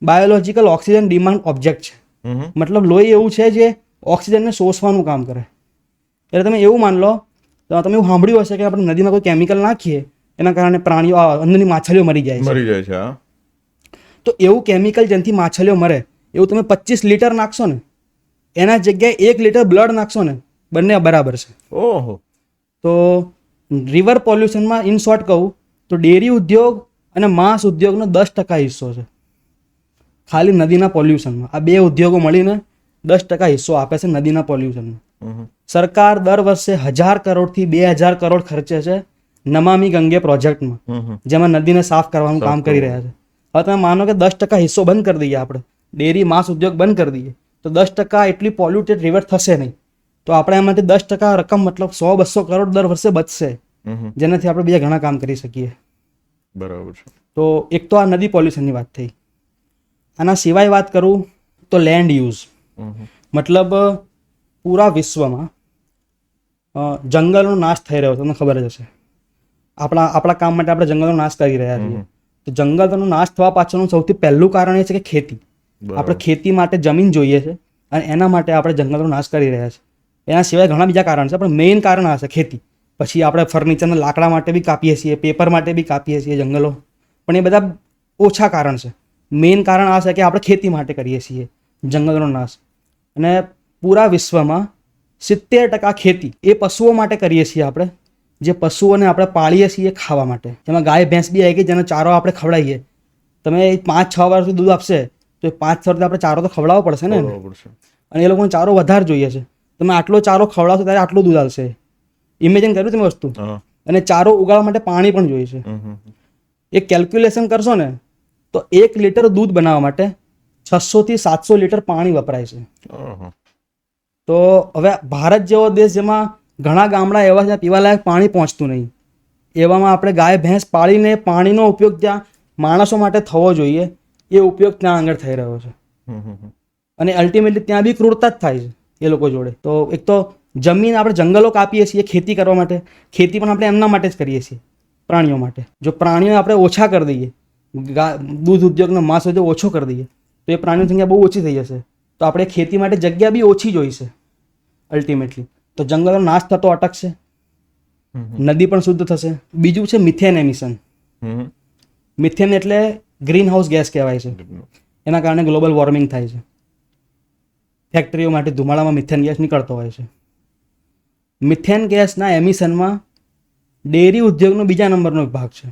બાયોલોજિકલ ઓક્સિજન ડિમાન્ડ ઓબ્જેક્ટ છે. મતલબ લોહી એવું છે જે ઓક્સિજનને શોષવાનું કામ કરે. એટલે તમે એવું માન લો, તમે એવું સાંભળ્યું હશે કે આપણે નદીમાં કોઈ કેમિકલ નાખીએ એના કારણે પ્રાણીઓ અંદરની માછલીઓ મરી જાય છે. તો એવું કેમિકલ જેનાથી માછલીઓ મરે એવું તમે 25 લીટર નાખશો ને એના જગ્યાએ 1 લીટર બ્લડ નાખશો ને બંને બરાબર છે. તો રિવર પોલ્યુશનમાં ઇન શોર્ટ કહું તો ડેરી ઉદ્યોગ અને માંસ ઉદ્યોગનો 10% હિસ્સો છે ખાલી નદીના પોલ્યુશનમાં. આ બે ઉદ્યોગો મળીને 10% હિસ્સો આપે છે નદીના પોલ્યુશનમાં. સરકાર દર વર્ષે 1000 કરોડથી 2000 કરોડ ખર્ચે છે નમામી ગંગે પ્રોજેક્ટમાં, જેમાં નદીને સાફ કરવાનું કામ કરી રહ્યા છે. હવે તમે માનો કે 10% હિસ્સો બંધ કરી દઈએ આપણે, ડેરી માંસ ઉદ્યોગ બંધ કરી દઈએ, તો 10% એટલી પોલ્યુટેડ રિવર થશે નહીં. તો આપણે એમાંથી 10% રકમ મતલબ 100-200 કરોડ દર વર્ષે બચશે, જેનાથી આપણે બીજા ઘણા કામ કરી શકીએ. બરાબર છે. તો એક તો આ નદી પોલ્યુશનની વાત થઈ. આના સિવાય વાત કરું તો લેન્ડ યુઝ, મતલબ પૂરા વિશ્વમાં જંગલનો નાશ થઈ રહ્યો છે, તમને ખબર જ હશે. આપણા કામ માટે આપણે જંગલનો નાશ કરી રહ્યા છીએ. તો જંગલનો નાશ થવા પાછળનું સૌથી પહેલું કારણ એ છે કે ખેતી. આપણે ખેતી માટે જમીન જોઈએ છે અને એના માટે આપણે જંગલનો નાશ કરી રહ્યા છીએ. એના સિવાય ઘણા બીજા કારણ છે, પણ મેઇન કારણ આ છે ખેતી. પછી આપણે ફર્નિચરના લાકડા માટે બી કાપીએ છીએ, પેપર માટે બી કાપીએ છીએ જંગલો, પણ એ બધા ઓછા કારણ છે. મેઇન કારણ આ છે કે આપણે ખેતી માટે કરીએ છીએ જંગલનો નાશ. અને પૂરા વિશ્વમાં 70% ખેતી એ પશુઓ માટે કરીએ છીએ આપણે, જે પશુઓને આપણે પાળીએ છીએ ખાવા માટે. જેમાં ગાય ભેંસ બી આવી ગઈ, જેનો ચારો આપણે ખવડાવીએ. તમે 5-6 વર્ષથી દૂધ આપશે તો 5 વર્ષથી આપણે ચારો તો ખવડાવવો પડશે ને, અને એ લોકોને ચારો વધારે જોઈએ છે. તમે આટલો ચારો ખવડાવશો ત્યારે આટલું દૂધ આવશે. ઇમેજિન કર્યું તમે વસ્તુ. અને ચારો ઉગાડવા માટે પાણી પણ જોઈએ છે. એક કેલ્ક્યુલેશન કરશો ને તો 1 લીટર દૂધ બનાવવા માટે 600 થી 700 લીટર પાણી વપરાય છે. તો હવે ભારત જેવો દેશ જેમાં ઘણા ગામડા એવા છે પીવાલાયક પાણી પહોંચતું નહીં, એવામાં આપણે ગાય ભેંસ પાળીને પાણીનો ઉપયોગ જ્યાં માણસો માટે થવો જોઈએ એ ઉપયોગ ત્યાં આગળ થઈ રહ્યો છે. અને અલ્ટિમેટલી ત્યાં બી ક્રૂરતા જ થાય છે એ લોકો જોડે. તો એક તો જમીન આપણે જંગલો કાપીએ છીએ ખેતી કરવા માટે, ખેતી પણ આપણે એમના માટે જ કરીએ છીએ, પ્રાણીઓ માટે. જો પ્રાણીઓ આપણે ઓછા કરી દઈએ, દૂધ ઉદ્યોગનો માંસ ઉદ્યોગ ઓછો કરી દઈએ, તો એ પ્રાણીઓની સંખ્યા બહુ ઓછી થઈ જશે. તો આપણે ખેતી માટે જગ્યા બી ઓછી જોઈશે અલ્ટિમેટલી. તો જંગલનો નાશ થતો અટકશે, નદી પણ શુદ્ધ થશે. બીજું છે મિથેન એમિશન. મિથેન એટલે ગ્રીન હાઉસ ગેસ કહેવાય છે. એના કારણે ગ્લોબલ વોર્મિંગ થાય છે. ફેક્ટરીઓ માટે ધુમાડામાં મિથેન ગેસ નીકળતો હોય છે. મિથેન ગેસના એમિશનમાં ડેરી ઉદ્યોગનો બીજા નંબરનો ભાગ છે.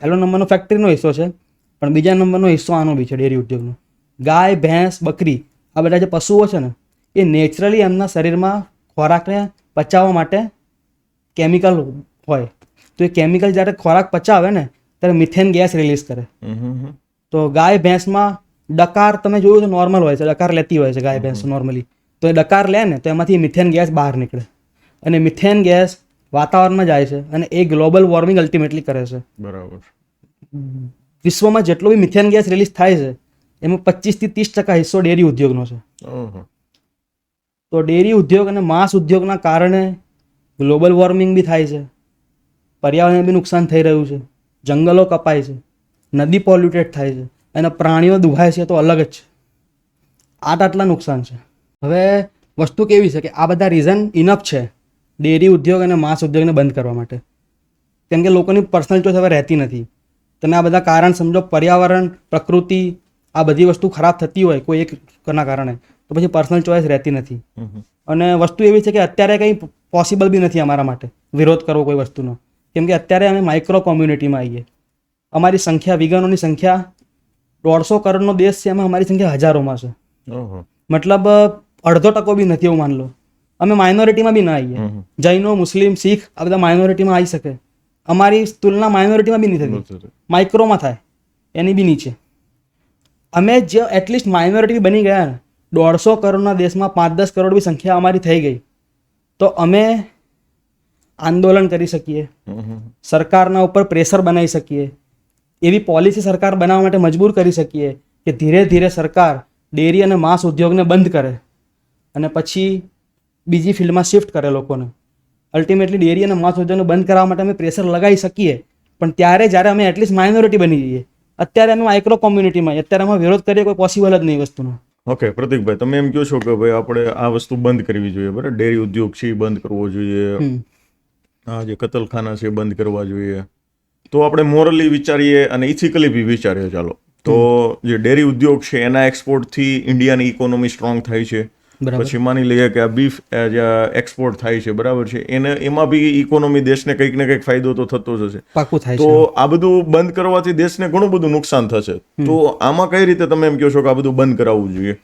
પહેલો નંબરનો ફેક્ટરીનો હિસ્સો છે, પણ બીજા નંબરનો હિસ્સો આનો બી છે, ડેરી ઉદ્યોગનો. ગાય ભેંસ બકરી આ બધા જે પશુઓ છે ને, એ નેચરલી એમના શરીરમાં ખોરાકને પચાવવા માટે કેમિકલ હોય. તો એ કેમિકલ જ્યારે ખોરાક પચાવે ને ત્યારે મિથેન ગેસ રિલીઝ કરે. તો ગાય ભેંસમાં ડકાર તમે જોયું તો નોર્મલ હોય છે, ડકાર લેતી હોય છે ગાય ભેંસ નોર્મલી. તો એ ડકાર લે ને તો એમાંથી મિથેન ગેસ બહાર નીકળે, અને મિથેન ગેસ વાતાવરણમાં જાય છે અને એ ગ્લોબલ વોર્મિંગ અલ્ટિમેટલી કરે છે. બરાબર. વિશ્વમાં જેટલો બી મિથેન ગેસ રિલીઝ થાય છે એમાં 25 થી 30% હિસ્સો ડેરી ઉદ્યોગનો છે. તો ડેરી ઉદ્યોગ અને માંસ ઉદ્યોગના કારણે ગ્લોબલ વોર્મિંગ બી થાય છે, પર્યાવરણને બી નુકસાન થઈ રહ્યું છે, જંગલો કપાય છે, નદી પોલ્યુટેડ થાય છે, અને પ્રાણીઓ દુભાય છે તો અલગ જ છે. આટલા નુકસાન છે. હવે વસ્તુ કેવી છે કે આ બધા રીઝન ઇનફ છે ડેરી ઉદ્યોગ અને માંસ ઉદ્યોગને બંધ કરવા માટે, કેમ કે લોકોની પર્સનલ ચોઈસ હવે રહેતી નથી. તમે આ બધા કારણ સમજો, પર્યાવરણ, પ્રકૃતિ, આ બધી વસ્તુ ખરાબ થતી હોય કોઈ એકના કારણે, તો પછી પર્સનલ ચોઈસ રહેતી નથી. અને વસ્તુ એવી છે કે અત્યારે કંઈ પોસિબલ બી નથી અમારા માટે વિરોધ કરવો કોઈ વસ્તુનો, કેમ કે અત્યારે અમે માઇક્રો કોમ્યુનિટીમાં આવીએ. અમારી સંખ્યા, વિગનોની સંખ્યા 150 કરોડનો દેશ છે, એમાં અમારી સંખ્યા હજારોમાં છે. મતલબ 0.5% બી નથી એવું માન લો. અમે માઇનોરિટીમાં બી ના આવીએ. જૈનો, મુસ્લિમ, શીખ આ બધા માઇનોરિટીમાં આવી શકે, અમારી તુલના માઇનોરિટીમાં બી નહીં થતી, માઇક્રોમાં થાય, એની બી નીચે. અમે જે એટલીસ્ટ માઇનોરિટી બની ગયા ને, 150 કરોડના દેશમાં 5-10 કરોડ બી સંખ્યા અમારી થઈ ગઈ, તો અમે આંદોલન કરી શકીએ, સરકારના ઉપર પ્રેશર બનાવી શકીએ, એવી પોલિસી સરકાર બનાવવા માટે મજબૂર કરી શકીએ કે ધીરે ધીરે સરકાર ડેરી અને માંસ ઉદ્યોગને બંધ કરે અને પછી બીજી ફિલ્ડમાં શિફ્ટ કરે લોકોને. અલ્ટિમેટલી ડેરી અને માંસ ઉદ્યોગને બંધ કરવા માટે અમે પ્રેશર લગાવી શકીએ, પણ ત્યારે જ્યારે અમે એટલીસ્ટ માઇનોરિટી બની જઈએ. અત્યારે અમે માઇક્રો કોમ્યુનિટીમાં, અત્યારે અમે વિરોધ કરીએ કોઈ પોસિબલ જ નહીં વસ્તુનો. ઓકે પ્રતિકભાઈ, તમે એમ કહો છો કે ભાઈ આપણે આ વસ્તુ બંધ કરવી જોઈએ, બરાબર? ડેરી ઉદ્યોગ છે એ બંધ કરવો જોઈએ, આ જે કતલખાના છે એ બંધ કરવા જોઈએ. તો આપણે મોરલી વિચારીએ અને ઇથિકલી બી વિચારીએ, ચાલો તો જે ડેરી ઉદ્યોગ છે એના એક્સપોર્ટથી ઇન્ડિયાની ઇકોનોમી સ્ટ્રોંગ થાય છે. પછી માની લઈએ કે આ બીફ જે એક્સપોર્ટ થાય છે, બરાબર છે, એમાં બી ઇકોનોમી દેશને કંઈક ને કંઈક ફાયદો તો થતો જ હશે. તો આ બધું બંધ કરવાથી દેશને ઘણું બધું નુકસાન થશે. તો આમાં કઈ રીતે તમે એમ કહો છો કે આ બધું બંધ કરાવવું જોઈએ?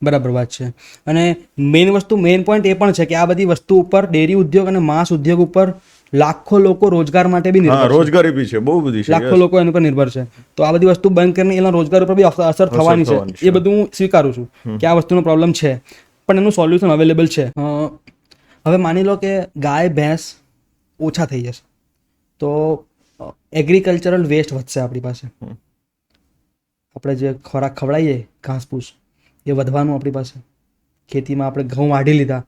બરાબર વાત છે. અને મેઇન પોઈન્ટ એ પણ છે કે આ બધી વસ્તુ ઉપર, ડેરી ઉદ્યોગ અને માંસ ઉદ્યોગ ઉપર લાખો લોકો રોજગાર માટે બી હા નિર્ભર છે. રોજગારી બી છે, બહુ બધી છે. લાખો લોકો એની પર નિર્ભર છે. તો આ બધી વસ્તુ બંધ કરીને એના રોજગાર ઉપર બી અસર થવાની છે. થવાની છે. એ બધું હું સ્વીકારું છું કે આ વસ્તુનો પ્રોબ્લેમ છે, પણ એનું સોલ્યુશન અવેલેબલ છે. હવે માની લો કે ગાય ભેંસ ઓછા થઈ જશે તો એગ્રીકલ્ચરલ વેસ્ટ વધશે આપણી પાસે. આપણે જે ખોરાક ખવડાવીએ ઘાસપૂસ એ વધવાનું આપણી પાસે. ખેતીમાં આપણે ઘઉં વાઢી લીધા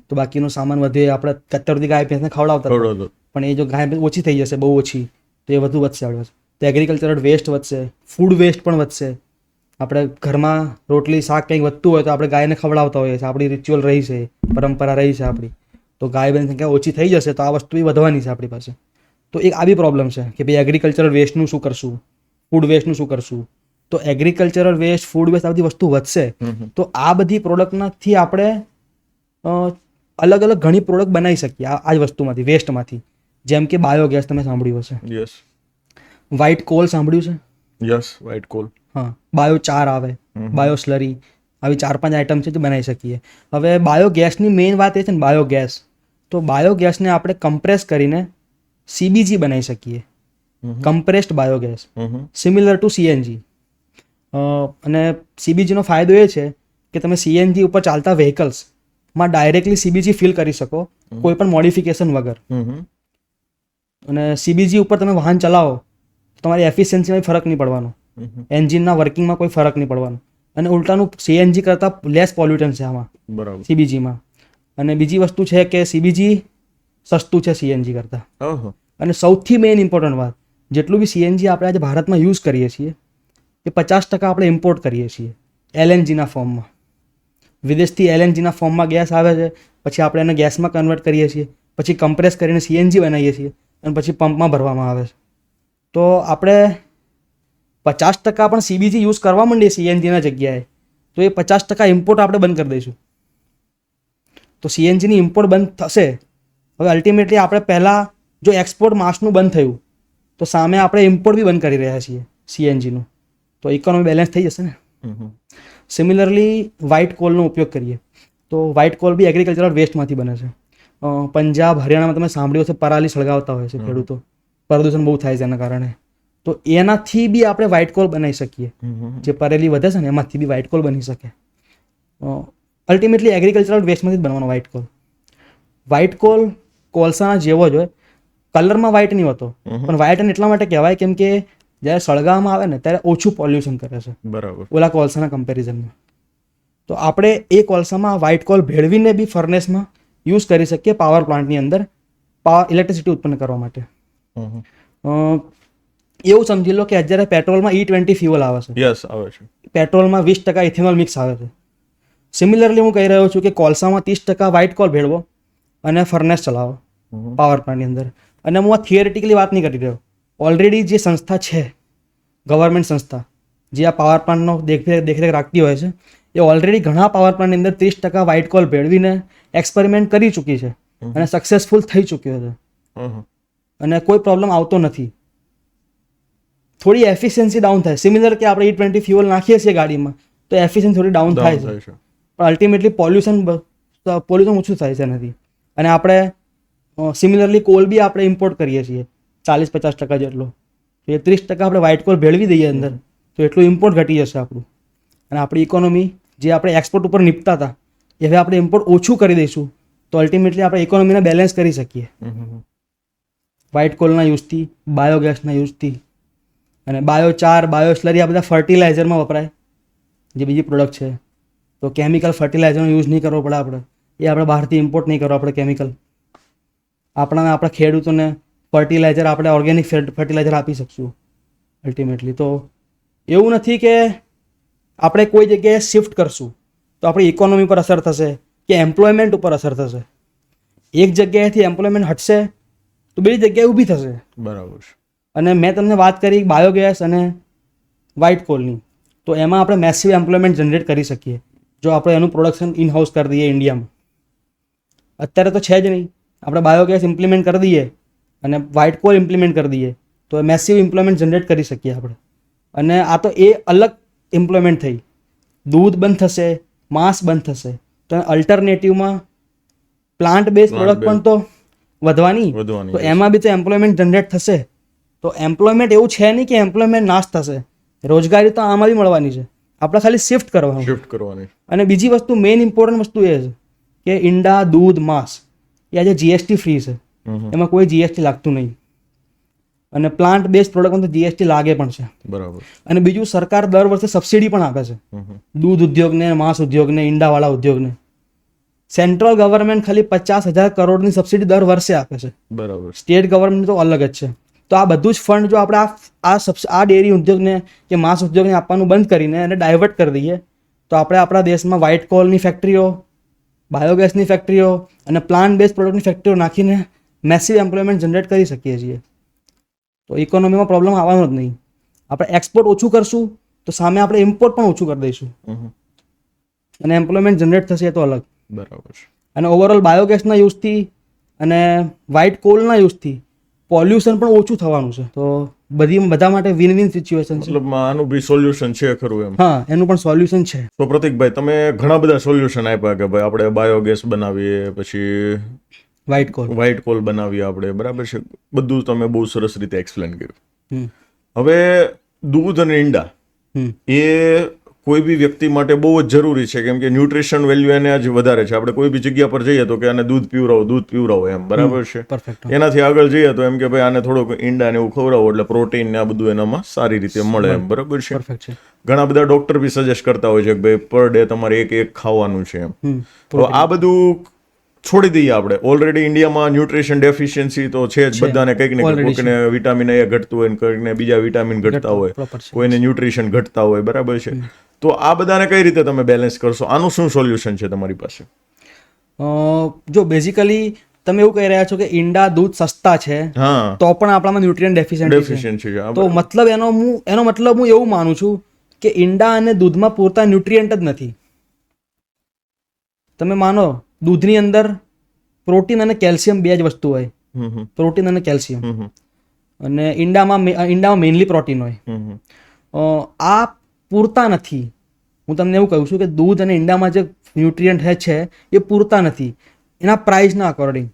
તો બાકીનો સામાન વધે, આપણે કત્તરથી ગાય ભેંસને ખવડાવતા હતા. ખવડાવતો. પણ એ જો ગાય ભેંસ ઓછી થઈ જશે, બહુ ઓછી, તો એ વધુ વધશે આપણી પાસે. તો એગ્રીકલ્ચરલ વેસ્ટ વધશે, ફૂડ વેસ્ટ પણ વધશે. આપણે ઘરમાં રોટલી શાક કંઈક વધતું હોય તો આપણે ગાયને ખવડાવતા હોઈએ છીએ, આપણી રિચ્યુઅલ રહી છે, પરંપરા રહી છે આપણી. તો ગાય ભેંસની સંખ્યા ઓછી થઈ જશે તો આ વસ્તુ બી વધવાની છે આપણી પાસે. તો એક આ બી પ્રોબ્લેમ છે કે ભાઈ એગ્રીકલ્ચરલ વેસ્ટનું શું કરશું, ફૂડ વેસ્ટનું શું કરશું. તો એગ્રીકલ્ચરલ વેસ્ટ, ફૂડ વેસ્ટ આ બધી વસ્તુ વધશે તો આ બધી પ્રોડક્ટમાંથી આપણે અલગ અલગ ઘણી પ્રોડક્ટ બનાવી શકીએ આ જ વસ્તુમાંથી, વેસ્ટમાંથી. જેમ કે બાયોગેસ તમે સાંભળ્યું હશે, યસ વ્હાઇટ કોલ સાંભળ્યું છે? Yes white call. હા, બાયો ચાર આવે, બાયો સ્લરી, આવી 4-5 આઈટમ છે જે બનાવી શકીએ. હવે બાયોગેસની મેઇન વાત એ છે ને, બાયોગેસ. તો બાયોગેસને આપણે કમ્પ્રેસ કરીને CBG બનાવી શકીએ, compressed biogas, similar two CNG. અને CBGનો ફાયદો એ છે કે તમે CNG ઉપર ચાલતા વ્હીકલ્સમાં ડાયરેક્ટલી CBG ફિલ કરી શકો કોઈ પણ મોડિફિકેશન વગર. અને CBG ઉપર તમે વાહન ચલાવો તો તમારી એફિશિયન્સીમાં ફરક નહીં પડવાનો, એન્જિનના વર્કિંગમાં કોઈ ફરક નહીં પડવાનો. અને ઉલટાનું CNG કરતાં લેસ પોલ્યુટન છે આમાં, બરાબર. CBGમાં. અને બીજી વસ્તુ છે કે CBG સસ્તું છે CNG કરતાં. અને સૌથી મેઇન ઇમ્પોર્ટન્ટ વાત, જેટલું બી CNG આપણે આજે ભારતમાં યુઝ કરીએ છીએ એ 50% આપણે ઇમ્પોર્ટ કરીએ છીએ LNGના ફોર્મમાં. વિદેશથી LNGના ફોર્મમાં ગેસ આવે છે, પછી આપણે એને ગેસમાં કન્વર્ટ કરીએ છીએ, પછી કમ્પ્રેસ કરીને CNG બનાવીએ છીએ અને પછી પંપમાં ભરવામાં આવે છે. તો આપણે 50% પણ CBG યુઝ કરવા માંડીએ CNGના જગ્યાએ તો એ 50% ઇમ્પોર્ટ આપણે બંધ કરી દઈશું. તો CNGની ઇમ્પોર્ટ બંધ થશે. હવે અલ્ટિમેટલી આપણે પહેલાં જો એક્સપોર્ટ માસનું બંધ થયું તો સામે આપણે ઇમ્પોર્ટ બી બંધ કરી રહ્યા છીએ CNGનું, તો ઇકોનોમી બેલેન્સ થઈ જશે ને. સિમિલરલી વ્હાઇટ કોલનો ઉપયોગ કરીએ તો વ્હાઇટ કોલ બી એગ્રીકલ્ચરલ વેસ્ટમાંથી બને છે. પંજાબ, હરિયાણામાં તમે સાંભળ્યું હશે પરાલી સળગાવતા હોય છે ખેડૂતો, પ્રદૂષણ બહુ થાય છે એના કારણે. તો એનાથી બી આપણે વ્હાઇટ કોલ બનાવી શકીએ. જે પરેલી વધે છે ને એમાંથી બી વ્હાઇટ કોલ બની શકે. અલ્ટિમેટલી એગ્રીકલ્ચરલ વેસ્ટમાંથી જ બનવાનો વ્હાઇટ કોલ. વ્હાઇટ કોલ કોલસાના જેવો જ હોય, કલરમાં વ્હાઇટ નહીં હોતો, પણ વ્હાઇટ એટલા માટે કહેવાય કેમ કે જ્યારે સળગાવવામાં આવે ને ત્યારે ઓછું પોલ્યુશન કરે છે, બરાબર, ઓલા કોલસાના કમ્પેરિઝનમાં. તો આપણે એ કોલસામાં વ્હાઇટ કોલ ભેળવીને બી ફર્નેસમાં યુઝ કરી શકીએ પાવર પ્લાન્ટની અંદર ઇલેક્ટ્રિસિટી ઉત્પન્ન કરવા માટે. એવું સમજી લો કે અત્યારે પેટ્રોલમાં E20 ફ્યુઅલ આવે છે. યસ, આવે છે. પેટ્રોલમાં 20% ઇથેનોલ મિક્સ આવે છે. સિમિલરલી હું કહી રહ્યો છું કે કોલસામાં 30% વ્હાઇટ કોલ ભેળવો અને ફર્નેસ ચલાવો પાવર પ્લાન્ટની અંદર. અને હું આ થિયરેટિકલી વાત નહીં કરી રહ્યો, ઓલરેડી જે સંસ્થા છે, ગવર્મેન્ટ સંસ્થા જે આ પાવર પ્લાન્ટનો દેખરેખ રાખતી હોય છે, એ ઓલરેડી ઘણા પાવર પ્લાન્ટની અંદર 30% વ્હાઇટ કોલ ભેળવીને એક્સપેરિમેન્ટ કરી ચૂકી છે અને સક્સેસફુલ થઈ ચૂક્યો છે અને કોઈ પ્રોબ્લેમ આવતો નથી. થોડી એફિશિયન્સી ડાઉન થાય. સિમિલર કે આપણે E20 ફ્યુઅલ નાખીએ છીએ ગાડીમાં તો એફિશિયન્સી થોડી ડાઉન થાય છે, પણ અલ્ટિમેટલી પોલ્યુશન ઓછું થાય છે એનાથી. અને આપણે સિમિલરલી કોલ બી આપણે ઇમ્પોર્ટ કરીએ છીએ 40-50% જેટલો, તો એ 30% આપણે વ્હાઇટ કોલ ભેળવી દઈએ અંદર તો એટલું ઇમ્પોર્ટ ઘટી જશે આપણું. અને આપણી ઇકોનોમી જે આપણે એક્સપોર્ટ ઉપર નીપતા હતા એ હવે આપણે ઇમ્પોર્ટ ઓછું કરી દઈશું તો અલ્ટિમેટલી આપણે ઇકોનોમીને બેલેન્સ કરી શકીએ વ્હાઇટ કોલના યુઝથી, બાયોગેસના યુઝથી. અને બાયોચાર, બાયોસ્લરી આ બધા ફર્ટિલાઇઝરમાં વપરાય જે બીજી પ્રોડક્ટ છે. તો કેમિકલ ફર્ટિલાઇઝરનો યુઝ નહીં કરવો પડે આપણે, એ આપણે બહારથી ઇમ્પોર્ટ નહીં કરવો આપણે કેમિકલ. આપણા ખેડૂતોને ફર્ટિલાઇઝર આપણે ઓર્ગેનિક ફર્ટિલાઇઝર આપી શકશું અલ્ટિમેટલી. તો એવું નથી કે આપણે કોઈ જગ્યાએ શિફ્ટ કરશું તો આપણી ઇકોનોમી પર અસર થશે કે એમ્પ્લોયમેન્ટ ઉપર અસર થશે. એક જગ્યાએથી એમ્પ્લોયમેન્ટ હટશે તો બીજી જગ્યાએ ઊભી થશે. બરાબર. અને મેં તમને વાત કરી બાયોગેસ અને વ્હાઇટ કોલની, તો એમાં આપણે મેસિવ એમ્પ્લોયમેન્ટ જનરેટ કરી શકીએ જો આપણે એનું પ્રોડક્શન ઇન હાઉસ કરી દઈએ ઇન્ડિયામાં. અત્યારે તો છે જ નહીં. આપણે બાયોગેસ ઇમ્પ્લિમેન્ટ કરી દઈએ અને વ્હાઇટ કોલ ઇમ્પ્લિમેન્ટ કરી દઈએ તો મેસિવ એમ્પ્લોયમેન્ટ જનરેટ કરી શકીએ આપણે. અને આ તો એ અલગ એમ્પ્લોયમેન્ટ થઈ. દૂધ બંધ થશે, માંસ બંધ થશે, તો અલ્ટરનેટિવમાં પ્લાન્ટ બેઝ પ્રોડક્ટ પણ તો વધવાની. વધવાની, તો yes. એમાં બી તો એમ્પ્લોયમેન્ટ જનરેટ થશે. તો એમ્પ્લોયમેન્ટ એવું છે નહીં કે એમ્પ્લોયમેન્ટ નાશ થશે. રોજગારી તો આમાં બી મળવાની છે, આપણે ખાલી શિફ્ટ કરવાનું. શિફ્ટ કરવાની. અને બીજી વસ્તુ, મેઇન ઇમ્પોર્ટન્ટ વસ્તુ એ છે કે ઈંડા, દૂધ, માંસ એ આજે જીએસટી ફ્રી છે. એમાં કોઈ જીએસટી લાગતું નહીં. અને પ્લાન્ટ બેઝ પ્રોડક્ટમાં તો જીએસટી લાગે પણ છે. બરાબર. અને બીજું, સરકાર દર વર્ષે સબસિડી પણ આપે છે દૂધ ઉદ્યોગને, માંસ ઉદ્યોગને, ઈંડાવાળા ઉદ્યોગને. સેન્ટ્રલ ગવર્મેન્ટ ખાલી 50,000 કરોડની સબસિડી દર વર્ષે આપે છે. બરાબર. સ્ટેટ ગવર્મેન્ટ તો અલગ જ છે. તો આ બધું જ ફંડ જો આપણે આ ડેરી ઉદ્યોગને કે માંસ ઉદ્યોગને આપવાનું બંધ કરીને એને ડાયવર્ટ કરી દઈએ તો આપણે આપણા દેશમાં વ્હાઇટ કોલની ફેક્ટરીઓ, બાયોગેસની ફેક્ટરીઓ અને પ્લાન્ટ બેઝ પ્રોડક્ટની ફેક્ટરીઓ નાખીને મેસિવ એમ્પ્લોયમેન્ટ જનરેટ કરી શકીએ છીએ. તો ઇકોનોમીમાં પ્રોબ્લેમ આવવાનો જ નહીં. આપણે એક્સપોર્ટ ઓછું કરશું તો સામે આપણે ઇમ્પોર્ટ પણ ઓછું કરી દઈશું અને એમ્પ્લોયમેન્ટ જનરેટ થશે, એ તો અલગ. બરાબર. અને ઓવરઓલ બાયોગેસના યુઝથી અને વ્હાઇટ કોલના યુઝથી પોલ્યુશન પણ ઓછું થવાનું છે. તો બધા માટે વિન વિન સિચ્યુએશન છે. મતલબ આનું બી સોલ્યુશન છે ખરું એમ? હા, એનું પણ સોલ્યુશન છે. તો પ્રતિકભાઈ, તમે ઘણા બધા સોલ્યુશન આપ્યા કે ભાઈ આપણે બાયોગેસ બનાવીએ, પછી વ્હાઇટ કોલ બનાવીએ આપણે, બરાબર છે. બધું તમે બહુ સરસ રીતે એક્સપ્લેન કર્યું. હવે દૂધ અને ઈંડા એ કોઈ બી વ્યક્તિ માટે બહુ જ જરૂરી છે, કેમ કે ન્યુટ્રિશન વેલ્યુ એને જ વધારે છે. આપણે કોઈ બી જગ્યા પર જઈએ તો કે આને દૂધ પીવરાવો એમ, બરાબર છે. એનાથી આગળ જઈએ તો એમ કે ભાઈ આને થોડુંક ઈંડા ને એવું ખવડાવો એટલે પ્રોટીન ને આ બધું એનામાં સારી રીતે મળે એમ, બરાબર છે. ઘણા બધા ડોક્ટર બી સજેસ્ટ કરતા હોય છે કે ભાઈ પર ડે તમારે એક ખાવાનું છે એમ. તો આ બધું છોડી દઈએ આપણે. ઓલરેડી ઇન્ડિયામાં ન્યુટ્રિશન ડેફિશિયન્સી તો છે જ બધાને, કંઈક ને કંઈક. કોઈને વિટામિન એ ઘટતું હોય, કોઈને બીજા વિટામિન ઘટતા હોય, કોઈને ન્યુટ્રિશન ઘટતા હોય, બરાબર છે. તો આ બધાને કઈ રીતે તમે બેલેન્સ કરશો? આનું શું સોલ્યુશન છે તમારી પાસે? જો બેઝિકલી તમે એવું કહી રહ્યા છો કે ઈંડા, દૂધ સસ્તા છે તો પણ આપણામાં ન્યુટ્રિયન્ટ ડેફિશિયન્સી છે. તો મતલબ એનો મતલબ હું એવું માનું છું કે ઈંડા અને દૂધમાં પૂરતા ન્યુટ્રિયન્ટ જ નથી. તમે માનો દૂધની અંદર પ્રોટીન અને કેલ્શિયમ બે જ વસ્તુ હોય, પ્રોટીન અને કેલ્શિયમ. અને ઈંડામાં મેઇનલી પ્રોટીન હોય. આ પૂરતા નથી. હું તમને એવું કહું છું કે દૂધ અને ઈંડામાં જે ન્યુટ્રિયન્ટ છે એ પૂરતા નથી એના પ્રાઇસના અકોર્ડિંગ.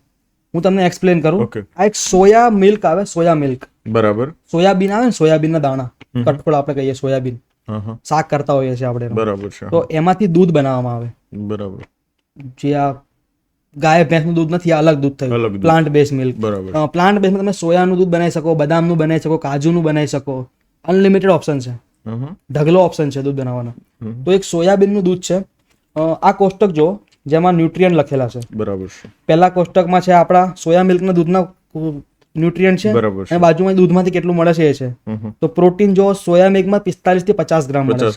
હું તમને એક્સપ્લેન કરું. આ એક સોયા મિલ્ક આવે, સોયા મિલ્ક, બરાબર. સોયાબીન આવે ને, સોયાબીનના દાણા, કઠોળ આપણે કહીએ સોયાબીન, શાક કરતા હોઈએ છીએ આપણે, બરાબર છે. તો એમાંથી દૂધ બનાવવામાં આવે, બરાબર. જે આ ગાય ભેંસનું દૂધ નથી, આ અલગ દૂધ થયું, પ્લાન્ટ બેઝ મિલ્ક. પ્લાન્ટ બેઝમાં તમે સોયાનું દૂધ બનાવી શકો, બદામનું બનાવી શકો, કાજુનું બનાવી શકો, અનલિમિટેડ ઓપ્શન છે, ઢગલો ઓપ્શન છે દૂધ બનાવવાનો. તો એક સોયાબીનનું દૂધ છે. આ કોષ્ટક જો જેમાં ન્યુટ્રિયન્ટ લખેલા છે, બરાબર છે. પહેલા કોષ્ટકમાં છે આપણા સોયા મિલ્કના દૂધના ન્યુટ્રિયન્ટ છે, અને બાજુમાં દૂધમાંથી કેટલું મળે છે એ છે. તો પ્રોટીન જો સોયા મિલ્કમાં 45 થી 50 ગ્રામ મળે છે,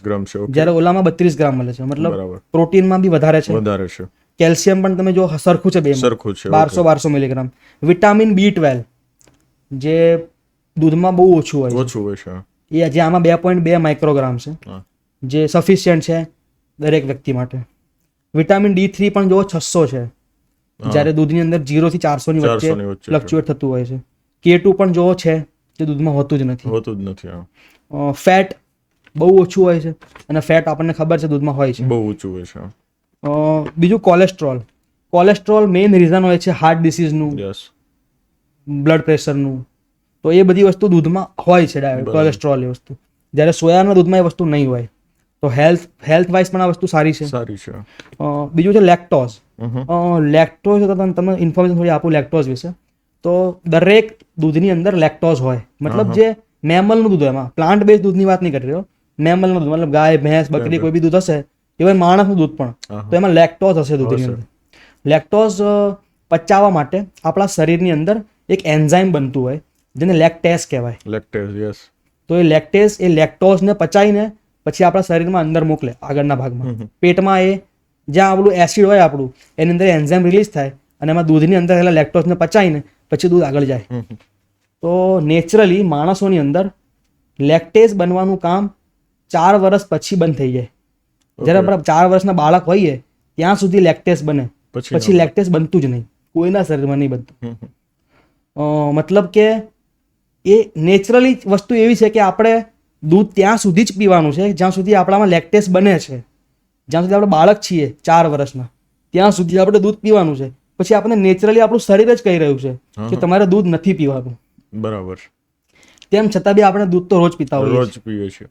જ્યારે ઓલામાં 32 ગ્રામ મળે છે. મતલબ પ્રોટીનમાં બી વધારે છે. કેલ્શિયમ પણ તમે જો સરખું છે, બે 1200 મિલીગ્રામ. વિટામિન B12 જે દૂધમાં બહુ ઓછું હોય છે, એ જે આમાં 2.2 માઇક્રોગ્રામ છે, જે સફિશિયન્ટ છે દરેક વ્યક્તિ માટે. વિટામિન D3 પણ જો 600 છે, જ્યારે દૂધની અંદર 0 થી 400 ની વચ્ચે ફ્લક્ચ્યુએટ થતું હોય છે. K2 પણ જો છે, જે દૂધમાં હોતું જ નથી. ફેટ બહુ ઓછું હોય છે, અને ફેટ આપણને ખબર છે દૂધમાં હોય છે, બહુ ઓછું હોય છે. બીજું કોલેસ્ટ્રોલ મેઇન રીઝન હોય છે હાર્ટ ડિસીઝનું, બ્લડ પ્રેશરનું. તો એ બધી વસ્તુ દૂધમાં હોય છે, કોલેસ્ટ્રોલ એ વસ્તુ, જ્યારે સોયાના દૂધમાં એ વસ્તુ નહીં હોય. તો હેલ્થ વાઇઝ પણ આ વસ્તુ સારી છે. બીજું છે લેક્ટોઝ. લેક્ટોઝ તમને ઇન્ફોર્મેશન થોડી આપું લેક્ટોઝ વિશે. તો દરેક દૂધની અંદર લેક્ટોઝ હોય, મતલબ જે મેમલનું દૂધ, એમાં પ્લાન્ટ બેઝ દૂધની વાત નહીં કરી રહ્યો, મેમલનું દૂધ મતલબ ગાય, ભેંસ, બકરી, કોઈ બી દૂધ હશે, એ માણસનું દૂધ પણ, તો એમાં લેક્ટોઝ હશે દૂધની અંદર. લેક્ટોઝ પચાવવા માટે આપણા શરીરની અંદર એક એન્ઝાઇમ બનતું હોય જેને લેક્ટેઝ કહેવાય. તો એ લેક્ટોઝને પચાવીને પછી આપણા શરીરમાં અંદર મોકલે, આગળના ભાગમાં પેટમાં. એ જ્યાં આપણું એસિડ હોય આપણું, એની અંદર એન્ઝાઇમ રિલીઝ થાય અને એમાં દૂધની અંદર રહેલા લેક્ટોઝને પચાવીને પછી દૂધ આગળ જાય. તો નેચરલી માણસોની અંદર લેક્ટેઝ બનવાનું કામ 4 વર્ષ પછી બંધ થઈ જાય. જ્યારે આપણે 4 વર્ષના બાળક હોઈએ ત્યાં સુધી લેક્ટેઝ બને, પછી લેક્ટેઝ બનતું જ નહીં, કોઈના શરીરમાં નહીં બનતું. મતલબ કે એ નેચરલી વસ્તુ એવી છે કે આપણે દૂધ ત્યાં સુધી જ પીવાનું છે જ્યાં સુધી આપણામાં લેક્ટેઝ બને છે. જ્યાં સુધી આપણે બાળક છીએ 4 વર્ષના, ત્યાં સુધી આપણે દૂધ પીવાનું છે. પછી આપણને નેચરલી આપણું શરીર જ કહી રહ્યું છે કે તમારે દૂધ નથી પીવાનું, બરાબર, તેમ છતાં બી આપણે દૂધ તો રોજ પીતા હોઈએ રોજ પીએ છીએ.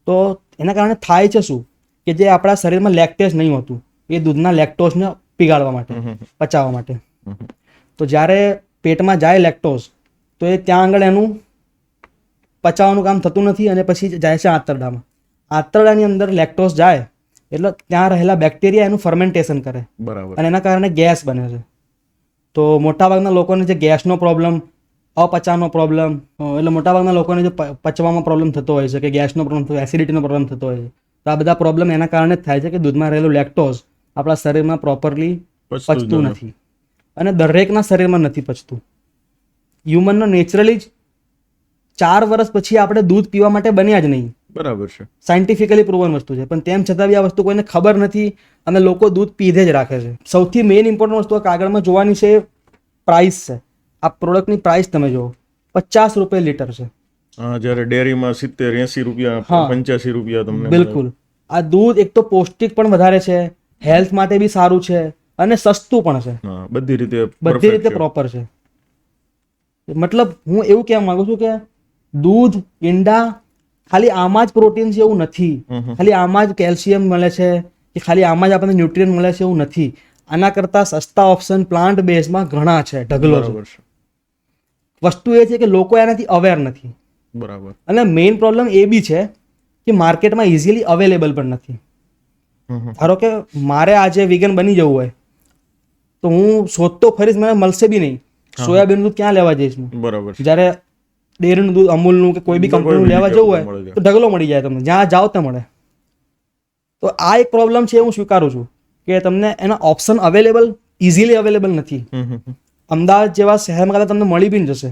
તો એના કારણે થાય છે શું કે જે આપણા શરીરમાં લેક્ટેઝ નહીં હોતું એ દૂધના લેક્ટોઝને પીગાળવા માટે, પચાવવા માટે. તો જ્યારે પેટમાં જાય લેક્ટોઝ તો એ ત્યાં આગળ એનું પચાવવાનું કામ થતું નથી અને પછી જાય છે આંતરડામાં. આંતરડાની અંદર લેક્ટોઝ જાય એટલે ત્યાં રહેલા બેક્ટેરિયા એનું ફર્મેન્ટેશન કરે બરાબર, અને એના કારણે ગેસ બને છે. તો મોટાભાગના લોકોને જે ગેસનો પ્રોબ્લેમ, અપચાનો પ્રોબ્લેમ, એટલે મોટાભાગના લોકોને જે પચવામાં પ્રોબ્લેમ થતો હોય છે કે ગેસનો પ્રોબ્લેમ થતો, એસિડિટીનો પ્રોબ્લેમ થતો હોય છે, તો આ બધા પ્રોબ્લેમ એના કારણે જ થાય છે કે દૂધમાં રહેલું લેક્ટોઝ આપણા શરીરમાં પ્રોપરલી પચતું નથી અને દરેકના શરીરમાં નથી પચતું. હ્યુમનનો નેચરલી જ 4 વર્ષ પછી આપણે દૂધ પીવા માટે બન્યા જ નહીં. બરાબર છે, સાયન્ટિફિકલી પ્રૂવન વસ્તુ છે, પણ તેમ છતાં બી આ વસ્તુ કોઈને ખબર નથી અને લોકો દૂધ પીધે જ રાખે છે. સૌથી મેઇન ઇમ્પોર્ટન્ટ વસ્તુ કાગળમાં જોવાની છે પ્રાઇસ છે. આ પ્રોડક્ટની પ્રાઇસ તમે જુઓ, 50 રૂપિયા લીટર છે. હા, જ્યારે ડેરીમાં 70-80 રૂપિયા, 85 રૂપિયા તમને મળે. બિલકુલ. આ દૂધ એક તો પૌષ્ટિક પણ વધારે છે, હેલ્થ માટે બી સારું છે અને સસ્તું પણ છે. હા, બધી રીતે પ્રોપર છે. મતલબ હું એવું કહેવા માંગુ છું કે દૂધ, ઈંડા ખાલી આમાં જ પ્રોટીન છે એવું નથી, ખાલી આમાં જ કેલ્શિયમ મળે છે કે ખાલી આમાં જ આપણને ન્યુટ્રિયન્ટ મળે છે એવું નથી. આના કરતા સસ્તા ઓપ્શન પ્લાન્ટ બેઝમાં ઘણા છે, ઢગલો છે. વસ્તુ એ છે કે લોકો એનાથી અવેર નથી. બરાબર. અને મેઇન પ્રોબ્લેમ એ બી છે કે માર્કેટમાં ઇઝીલી અવેલેબલ પણ નથી. ધારો કે મારે આજે વિગન બની જવું હોય તો હું શોધતો ખરીશ, મને મળશે બી નહીં. સોયાબીન દૂધ ક્યાં લેવા જઈશ હું? બરાબર. જ્યારે ડેરીનું દૂધ, અમૂલનું કે કોઈ બી કંપનીનું લેવા જવું હોય તો ઢગલો મળી જાય તમને, જ્યાં જાઓ ત્યાં મળે. તો આ એક પ્રોબ્લેમ છે, હું સ્વીકારું છું કે તમને એના ઓપ્શન અવેલેબલ, ઇઝીલી અવેલેબલ નથી. અમદાવાદ જેવા શહેરમાં કદાચ તમને મળી બી જશે,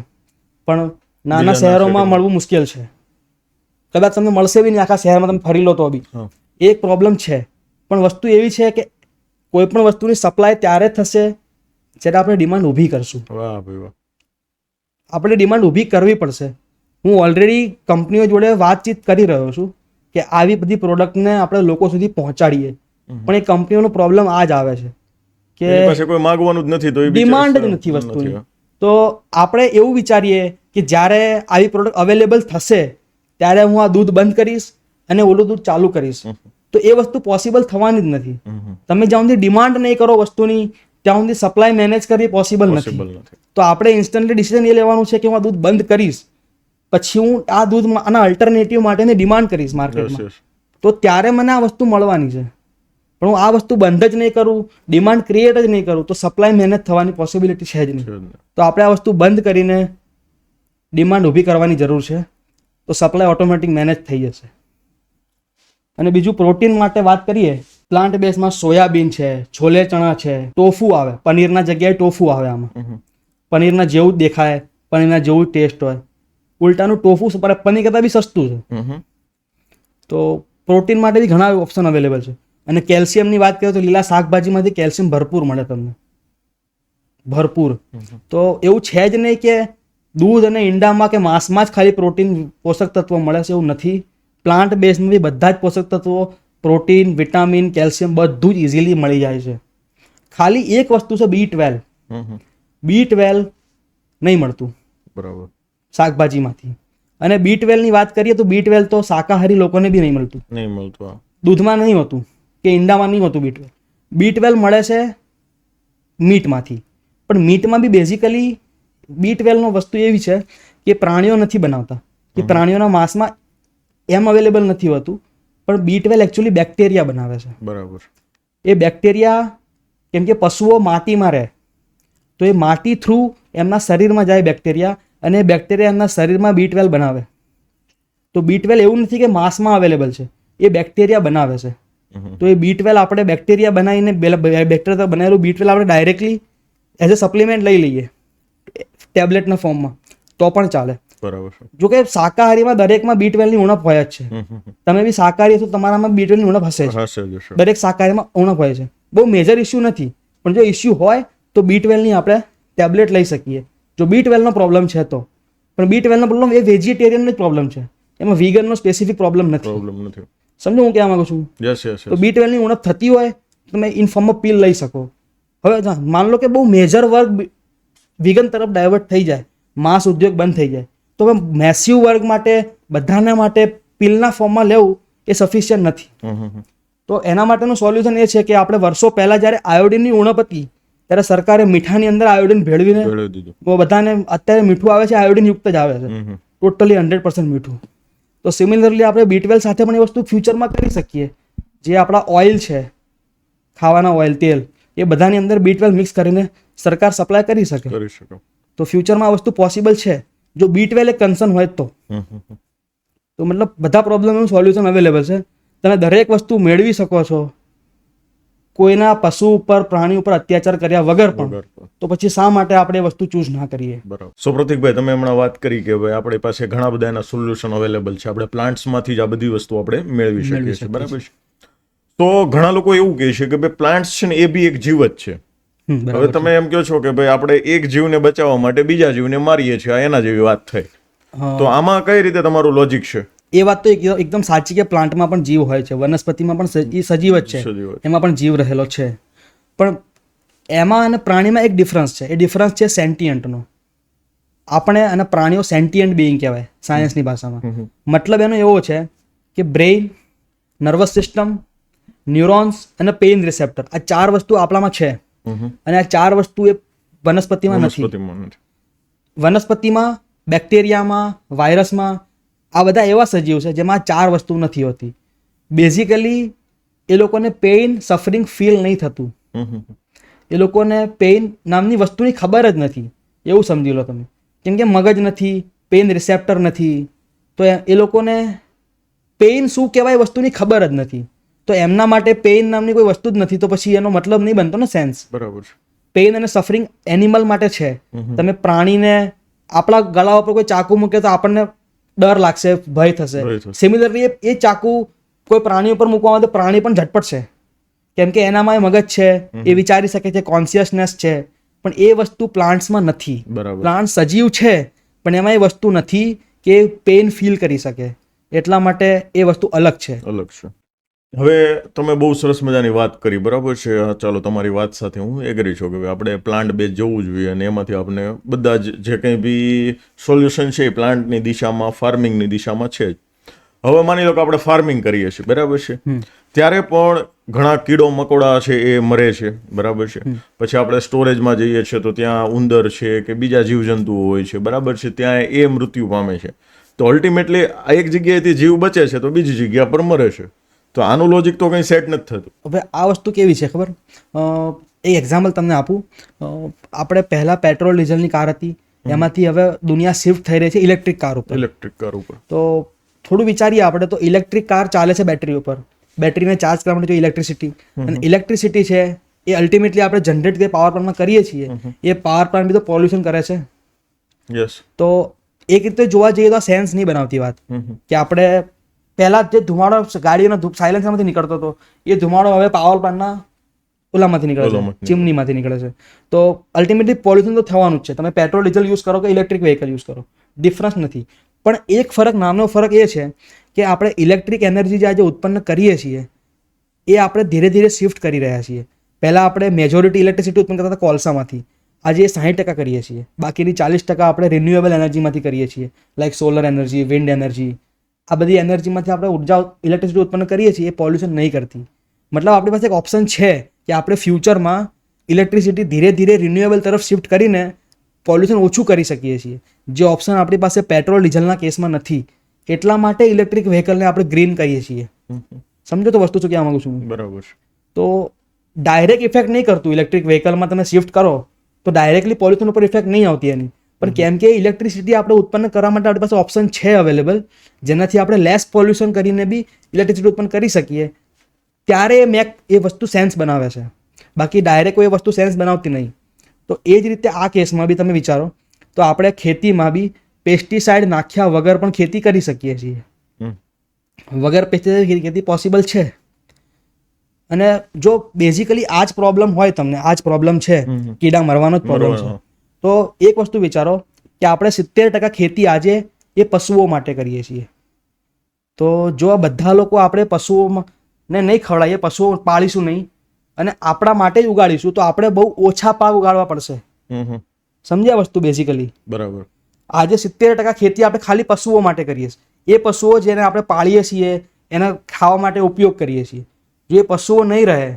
પણ નાના શહેરોમાં મળવું મુશ્કેલ છે. કદાચ તમને મળશે બી નહીં, આખા શહેરમાં તમે ફરી લો તો બી. એક પ્રોબ્લેમ છે, પણ વસ્તુ એવી છે કે કોઈ પણ વસ્તુની સપ્લાય ત્યારે થશે જ્યારે આપણે ડિમાન્ડ ઊભી કરશું. વાહ ભાઈ વાહ. આપણે ડિમાન્ડ ઊભી કરવી પડશે. હું ઓલરેડી કંપનીઓ જોડે વાતચીત કરી રહ્યો છું કે આવી બધી પ્રોડક્ટને આપણે લોકો સુધી પહોંચાડીએ, પણ એ કંપનીઓનો પ્રોબ્લેમ આ જ આવે છે કે પાસે કોઈ માંગવાનું જ નથી, તો ડિમાન્ડ જ નથી વસ્તુની. તો આપણે એવું વિચારીએ કે જ્યારે આવી પ્રોડક્ટ અવેલેબલ થશે ત્યારે હું આ દૂધ બંધ કરીશ અને ઓલું દૂધ ચાલુ કરીશ, તો એ વસ્તુ પોસિબલ થવાની જ નથી. તમે જ્યાં સુધી ડિમાન્ડ નહીં કરો વસ્તુની ત્યાં સુધી સપ્લાય મેનેજ કરવી પોસિબલ નથી. તો આપણે ઇન્સ્ટન્ટલી ડિસિઝન એ લેવાનું છે કે હું આ દૂધ બંધ કરીશ, પછી હું આ દૂધ આના અલ્ટરનેટિવ માટેની ડિમાન્ડ કરીશ માર્કેટમાં, તો ત્યારે મને આ વસ્તુ મળવાની છે. પણ હું આ વસ્તુ બંધ જ નહીં કરું, ડિમાન્ડ ક્રિએટ જ નહીં કરું, તો સપ્લાય મેનેજ થવાની પોસિબિલિટી છે જ નહીં. તો આપણે આ વસ્તુ બંધ કરીને ડિમાન્ડ ઊભી કરવાની જરૂર છે, તો સપ્લાય ઓટોમેટિક મેનેજ થઈ જશે. અને બીજું પ્રોટીન માટે વાત કરીએ, પ્લાન્ટ બેઝમાં સોયાબીન છે, છોલે ચણા છે, ટોફુ આવે, પનીરના જગ્યાએ ટોફુ આવે. આમાં પનીરના જેવું જ દેખાય, પનીરના જેવું જ ટેસ્ટ હોય. ઉલટાનું ટોફુ પનીર કરતાં બી સસ્તું છે. તો પ્રોટીન માટે બી ઘણા ઓપ્શન અવેલેબલ છે. અને કેલ્શિયમની વાત કરીએ તો લીલા શાકભાજીમાંથી કેલ્શિયમ ભરપૂર મળે તમને, ભરપૂર. તો એવું છે જ નહીં કે દૂધ અને ઈંડામાં કે માંસમાં જ ખાલી પ્રોટીન પોષક તત્વો મળે છે, એવું નથી. પ્લાન્ટ બેઝમાં બી બધા જ પોષક તત્વો, પ્રોટીન, વિટામિન, કેલ્શિયમ બધું જ ઇઝીલી મળી જાય છે. ખાલી એક વસ્તુ છે B12. B12 નહીં મળતું બરાબર શાકભાજીમાંથી. અને B12 ની વાત કરીએ તો B12 તો શાકાહારી લોકોને બી નહીં મળતું. દૂધમાં નહીં હોતું કે ઈંડામાં નહીં હોતું B12. B12 મળે છે મીટમાંથી. પણ મીટમાં બી બેઝિકલી B12 નો વસ્તુ એવી છે કે પ્રાણીઓ નથી બનાવતા, કે પ્રાણીઓના માંસમાં એમ અવેલેબલ નથી હોતું, પણ B12 એકચ્યુઅલી બેક્ટેરિયા બનાવે છે. બરાબર. એ બેક્ટેરિયા, કેમ કે પશુઓ માટીમાં રહે, તો એ માટી થ્રુ એમના શરીરમાં જાય બેક્ટેરિયા, અને એ બેક્ટેરિયા એમના શરીરમાં B12 બનાવે. તો B12 એવું નથી કે માંસમાં અવેલેબલ છે, એ બેક્ટેરિયા બનાવે છે. તો એ B12 આપણે બેક્ટેરિયા બનાવીને, બેક્ટેરિયા બનાવેલું B12 આપણે ડાયરેક્ટલી એઝ અ સપ્લિમેન્ટ લઈ લઈએ ટેબ્લેટના ફોર્મમાં તો પણ ચાલે. બરાબર. જો કે શાકાહારીમાં દરેકમાં B12 ની ઉણપ હોય જ છે. તમે બી શાકાહારી છો, તમારામાં B12 ની ઉણપ હશે જ. દરેક શાકાહારીમાં ઉણપ હોય છે. બહુ મેજર ઇસ્યુ નથી, પણ જો ઇસ્યુ હોય તો B12 ની આપણે ટેબ્લેટ લઈ શકીએ જો B12 નો પ્રોબ્લેમ છે તો. પણ B12 નો પ્રોબ્લેમ એ વેજીટેરિયનનો જ પ્રોબ્લેમ છે, એમાં વીગનનો સ્પેસિફિક પ્રોબ્લેમ નથી. સમજો હું કહેવા માંગુ છું? તો B12 ની ઉણપ થતી હોય તમે ઇન ફોર્મ ઓફ પીલ લઈ શકો. હવે માન લો કે બહુ મેજર વર્ક વિગન તરફ ડાયવર્ટ થઈ જાય, માંસ ઉદ્યોગ બંધ થઈ જાય, તો હવે મેસિવ વર્ક માટે બધાના માટે પિલના ફોર્મમાં લેવું એ સફિશિયન્ટ નથી. તો એના માટેનું સોલ્યુશન એ છે કે આપણે વર્ષો પહેલા જ્યારે આયોડિનની ઉણપ હતી ત્યારે સરકારે મીઠાની અંદર આયોડિન ભેળવીને બધાને, અત્યારે મીઠું આવે છે આયોડિન યુક્ત જ આવે છે, ટોટલી 100% મીઠું. તો સિમિલરલી આપણે B12 સાથે પણ એ વસ્તુ ફ્યુચરમાં કરી શકીએ. જે આપણા ઓઇલ છે, ખાવાના ઓઇલ, તેલ, એ બધાની અંદર B12 મિક્સ કરીને સરકાર સપ્લાય કરી શકે. તો ફ્યુચરમાં આ વસ્તુ પોસિબલ છે જો B12 એક કન્સર્ન હોય તો. તો મતલબ બધા પ્રોબ્લેમનું સોલ્યુશન અવેલેબલ છે. તમે દરેક વસ્તુ મેળવી શકો છો કોઈના પશુ ઉપર, પ્રાણી ઉપર અત્યાચાર કર્યા વગર પણ. તો પછી શા માટે આપણે એ વસ્તુ ચૂઝ ના કરીએ? બરાબર. સો પ્રતિકભાઈ, તમે હમણાં વાત કરી કે ભાઈ આપણી પાસે ઘણા બધા એના સોલ્યુશન અવેલેબલ છે, આપણે પ્લાન્ટ્સમાંથી જ આ બધી વસ્તુ આપણે મેળવી શકીએ છીએ, બરાબર છે. તો ઘણા લોકો એવું કહે છે કે ભાઈ પ્લાન્ટ્સ છે ને એ બી એક જીવ જ છે. હવે તમે એમ કહો છો કે ભાઈ આપણે એક જીવને બચાવવા માટે બીજા જીવને મારીએ છીએ, આ એના જેવી વાત થઈ. તો આમાં કઈ રીતે તમારું લોજિક છે? એ વાત તો એકદમ સાચી કે પ્લાન્ટમાં પણ જીવ હોય છે, વનસ્પતિમાં પણ સજીવ જ છે, એમાં પણ જીવ રહેલો છે. પણ એમાં અને પ્રાણીમાં એક ડિફરન્સ છે. એ ડિફરન્સ છે સેન્ટિયન્ટનો. આપણે અને પ્રાણીઓ સેન્ટિયન્ટ બિઈંગ કહેવાય સાયન્સની ભાષામાં. મતલબ એનો એવો છે કે બ્રેઇન, નર્વસ સિસ્ટમ, ન્યુરોન્સ અને પેઇન રિસેપ્ટર, આ 4 વસ્તુ આપણામાં છે. અને આ 4 વસ્તુ એ વનસ્પતિમાં નથી. વનસ્પતિમાં, બેક્ટેરિયામાં, વાયરસમાં, આ બધા એવા સજીવ છે જેમાં 4 વસ્તુ નથી હોતી. બેઝિકલી એ લોકોને પેઇન, સફરિંગ ફીલ નહીં થતું. એ લોકોને પેઇન નામની વસ્તુની ખબર જ નથી, એવું સમજી લો તમે. કેમ કે મગજ નથી, પેઇન રિસેપ્ટર નથી, તો એ લોકોને પેઇન શું કહેવાય વસ્તુની ખબર જ નથી. તો એમના માટે પેઇન નામની કોઈ વસ્તુ જ નથી, તો પછી એનો મતલબ નહીં બનતો ને સેન્સ. બરાબર છે. પેઇન અને સફરિંગ એનિમલ માટે છે. તમે પ્રાણીને આપણા ગળા ઉપર કોઈ ચાકુ મૂકે તો આપણને ડર લાગશે, ભય થશે. સિમિલરલી એ ચાકુ કોઈ પ્રાણી ઉપર મૂકવામાં તો પ્રાણી પણ ઝટપટશે, કેમ કે એનામાં એ મગજ છે, એ વિચારી શકે છે, કોન્શિયસનેસ છે. પણ એ વસ્તુ પ્લાન્ટ્સમાં નથી. પ્લાન્ટ સજીવ છે પણ એમાં એ વસ્તુ નથી કે પેઇન ફીલ કરી શકે. એટલા માટે એ વસ્તુ અલગ છે. હવે તમે બહુ સરસ મજાની વાત કરી, બરાબર છે. ચાલો, તમારી વાત સાથે હું એગ્રી છું કે આપણે પ્લાન્ટ બેઝ જવું જોઈએ અને એમાંથી આપણે બધા જ જે કંઈ બી સોલ્યુશન છે એ પ્લાન્ટની દિશામાં, ફાર્મિંગની દિશામાં છે જ. હવે માની લો કે આપણે ફાર્મિંગ કરીએ છીએ, બરાબર છે, ત્યારે પણ ઘણા કીડો મકોડા છે એ મરે છે, બરાબર છે. પછી આપણે સ્ટોરેજમાં જઈએ છીએ તો ત્યાં ઉંદર છે કે બીજા જીવજંતુઓ હોય છે, બરાબર છે, ત્યાં એ મૃત્યુ પામે છે. તો અલ્ટિમેટલી એક જગ્યાએથી જીવ બચે છે તો બીજી જગ્યા પર મરે છે. તો આનું લોજિક તો કંઈ સેટ નથી થતું. હવે આ વસ્તુ કેવી છે ખબર? એક એક્ઝામ્પલ તમને આપું. આપણે પહેલા પેટ્રોલ ડીઝલની કાર હતી, એમાંથી હવે દુનિયા શિફ્ટ થઈ રહી છે ઇલેક્ટ્રિક કાર ઉપર. તો થોડું વિચારીએ આપણે, તો ઇલેક્ટ્રિક કાર ચાલે છે બેટરી ઉપર. બેટરીને ચાર્જ કરવા માટે જો ઇલેક્ટ્રિસિટી, અને ઇલેક્ટ્રિસિટી છે એ અલ્ટિમેટલી આપણે જનરેટ જે પાવર પ્લાન્ટમાં કરીએ છીએ એ પાવર પ્લાન્ટ બી તો પોલ્યુશન કરે છે. તો એક રીતે જોવા જઈએ તો આ સેન્સ નહીં બનાવતી વાત કે આપણે પહેલા જે ધુમાડો ગાડીઓના સાયલેન્સરમાંથી નીકળતો હતો એ ધુમાડો હવે પાવર પ્લાન્ટના ઓલામાંથી નીકળે છે, ચીમનીમાંથી નીકળે છે. તો અલ્ટિમેટલી પોલ્યુશન તો થવાનું જ છે. તમે પેટ્રોલ ડીઝલ યુઝ કરો કે ઇલેક્ટ્રિક વ્હીકલ યુઝ કરો, ડિફરન્સ નથી. પણ એક ફરક, નાનો ફરક એ છે કે આપણે ઇલેક્ટ્રિક એનર્જી જે આજે ઉત્પન્ન કરીએ છીએ એ આપણે ધીરે ધીરે શિફ્ટ કરી રહ્યા છીએ. પહેલાં આપણે મેજોરિટી ઇલેક્ટ્રિસિટી ઉત્પન્ન કરતા હતા કોલસામાંથી, આજે 60% કરીએ છીએ. બાકીની 40% આપણે રિન્યુએબલ એનર્જીમાંથી કરીએ છીએ, like solar energy, wind energy. આ બધી એનર્જીમાંથી આપણે ઉર્જા, ઇલેક્ટ્રિસિટી ઉત્પન્ન કરીએ છીએ, એ પોલ્યુશન નહીં કરતી. મતલબ આપણી પાસે એક ઓપ્શન છે કે આપણે ફ્યુચરમાં ઇલેક્ટ્રિસિટી ધીરે ધીરે રિન્યુએબલ તરફ શિફ્ટ કરીને પોલ્યુશન ઓછું કરી શકીએ છીએ. જે ઓપ્શન આપણી પાસે પેટ્રોલ ડીઝલના કેસમાં નથી. એટલા માટે ઇલેક્ટ્રિક વ્હીકલને આપણે ગ્રીન કહીએ છીએ. સમજો તો વસ્તુ શું કહેવા માંગુ છું? બરાબર. તો ડાયરેક્ટ ઇફેક્ટ નહીં કરતું. ઇલેક્ટ્રિક વ્હીકલમાં તમે શિફ્ટ કરો તો ડાયરેક્ટલી પોલ્યુશન ઉપર ઇફેક્ટ નહીં આવતી એની. પણ કેમ કે ઇલેક્ટ્રિસિટી આપણે ઉત્પન્ન કરવા માટે આપણી પાસે ઓપ્શન છે અવેલેબલ, જેનાથી આપણે લેસ પોલ્યુશન કરીને બી ઇલેક્ટ્રિસિટી ઉત્પન્ન કરી શકીએ, ત્યારે મેક એ વસ્તુ સેન્સ બનાવે છે. બાકી ડાયરેક્ટ કોઈ વસ્તુ સેન્સ બનાવતી નહીં. તો એ જ રીતે આ કેસમાં બી તમે વિચારો તો આપણે ખેતીમાં બી પેસ્ટિસાઇડ નાખ્યા વગર પણ ખેતી કરી શકીએ છીએ. વગર પેસ્ટિસાઇડ ખેતી પોસિબલ છે. અને જો બેઝિકલી આ જ પ્રોબ્લેમ હોય, તમને આ જ પ્રોબ્લેમ છે, કીડા મરવાનો જ પ્રોબ્લેમ છે, તો એક વસ્તુ વિચારો કે આપણે 70% ખેતી આજે એ પશુઓ માટે કરીએ છીએ. તો જો આ બધા લોકો આપણે પશુઓને નહીં ખવડાવીએ, પશુઓ પાળીશું નહીં, અને આપણા માટે જ ઉગાડીશું તો આપણે બહુ ઓછા પાક ઉગાડવા પડશે. સમજ્યા વસ્તુ બેઝિકલી? બરાબર. આજે 70% ખેતી આપણે ખાલી પશુઓ માટે કરીએ છીએ. એ પશુઓ જેને આપણે પાળીએ છીએ, એના ખાવા માટે ઉપયોગ કરીએ છીએ. જો એ પશુઓ નહીં રહે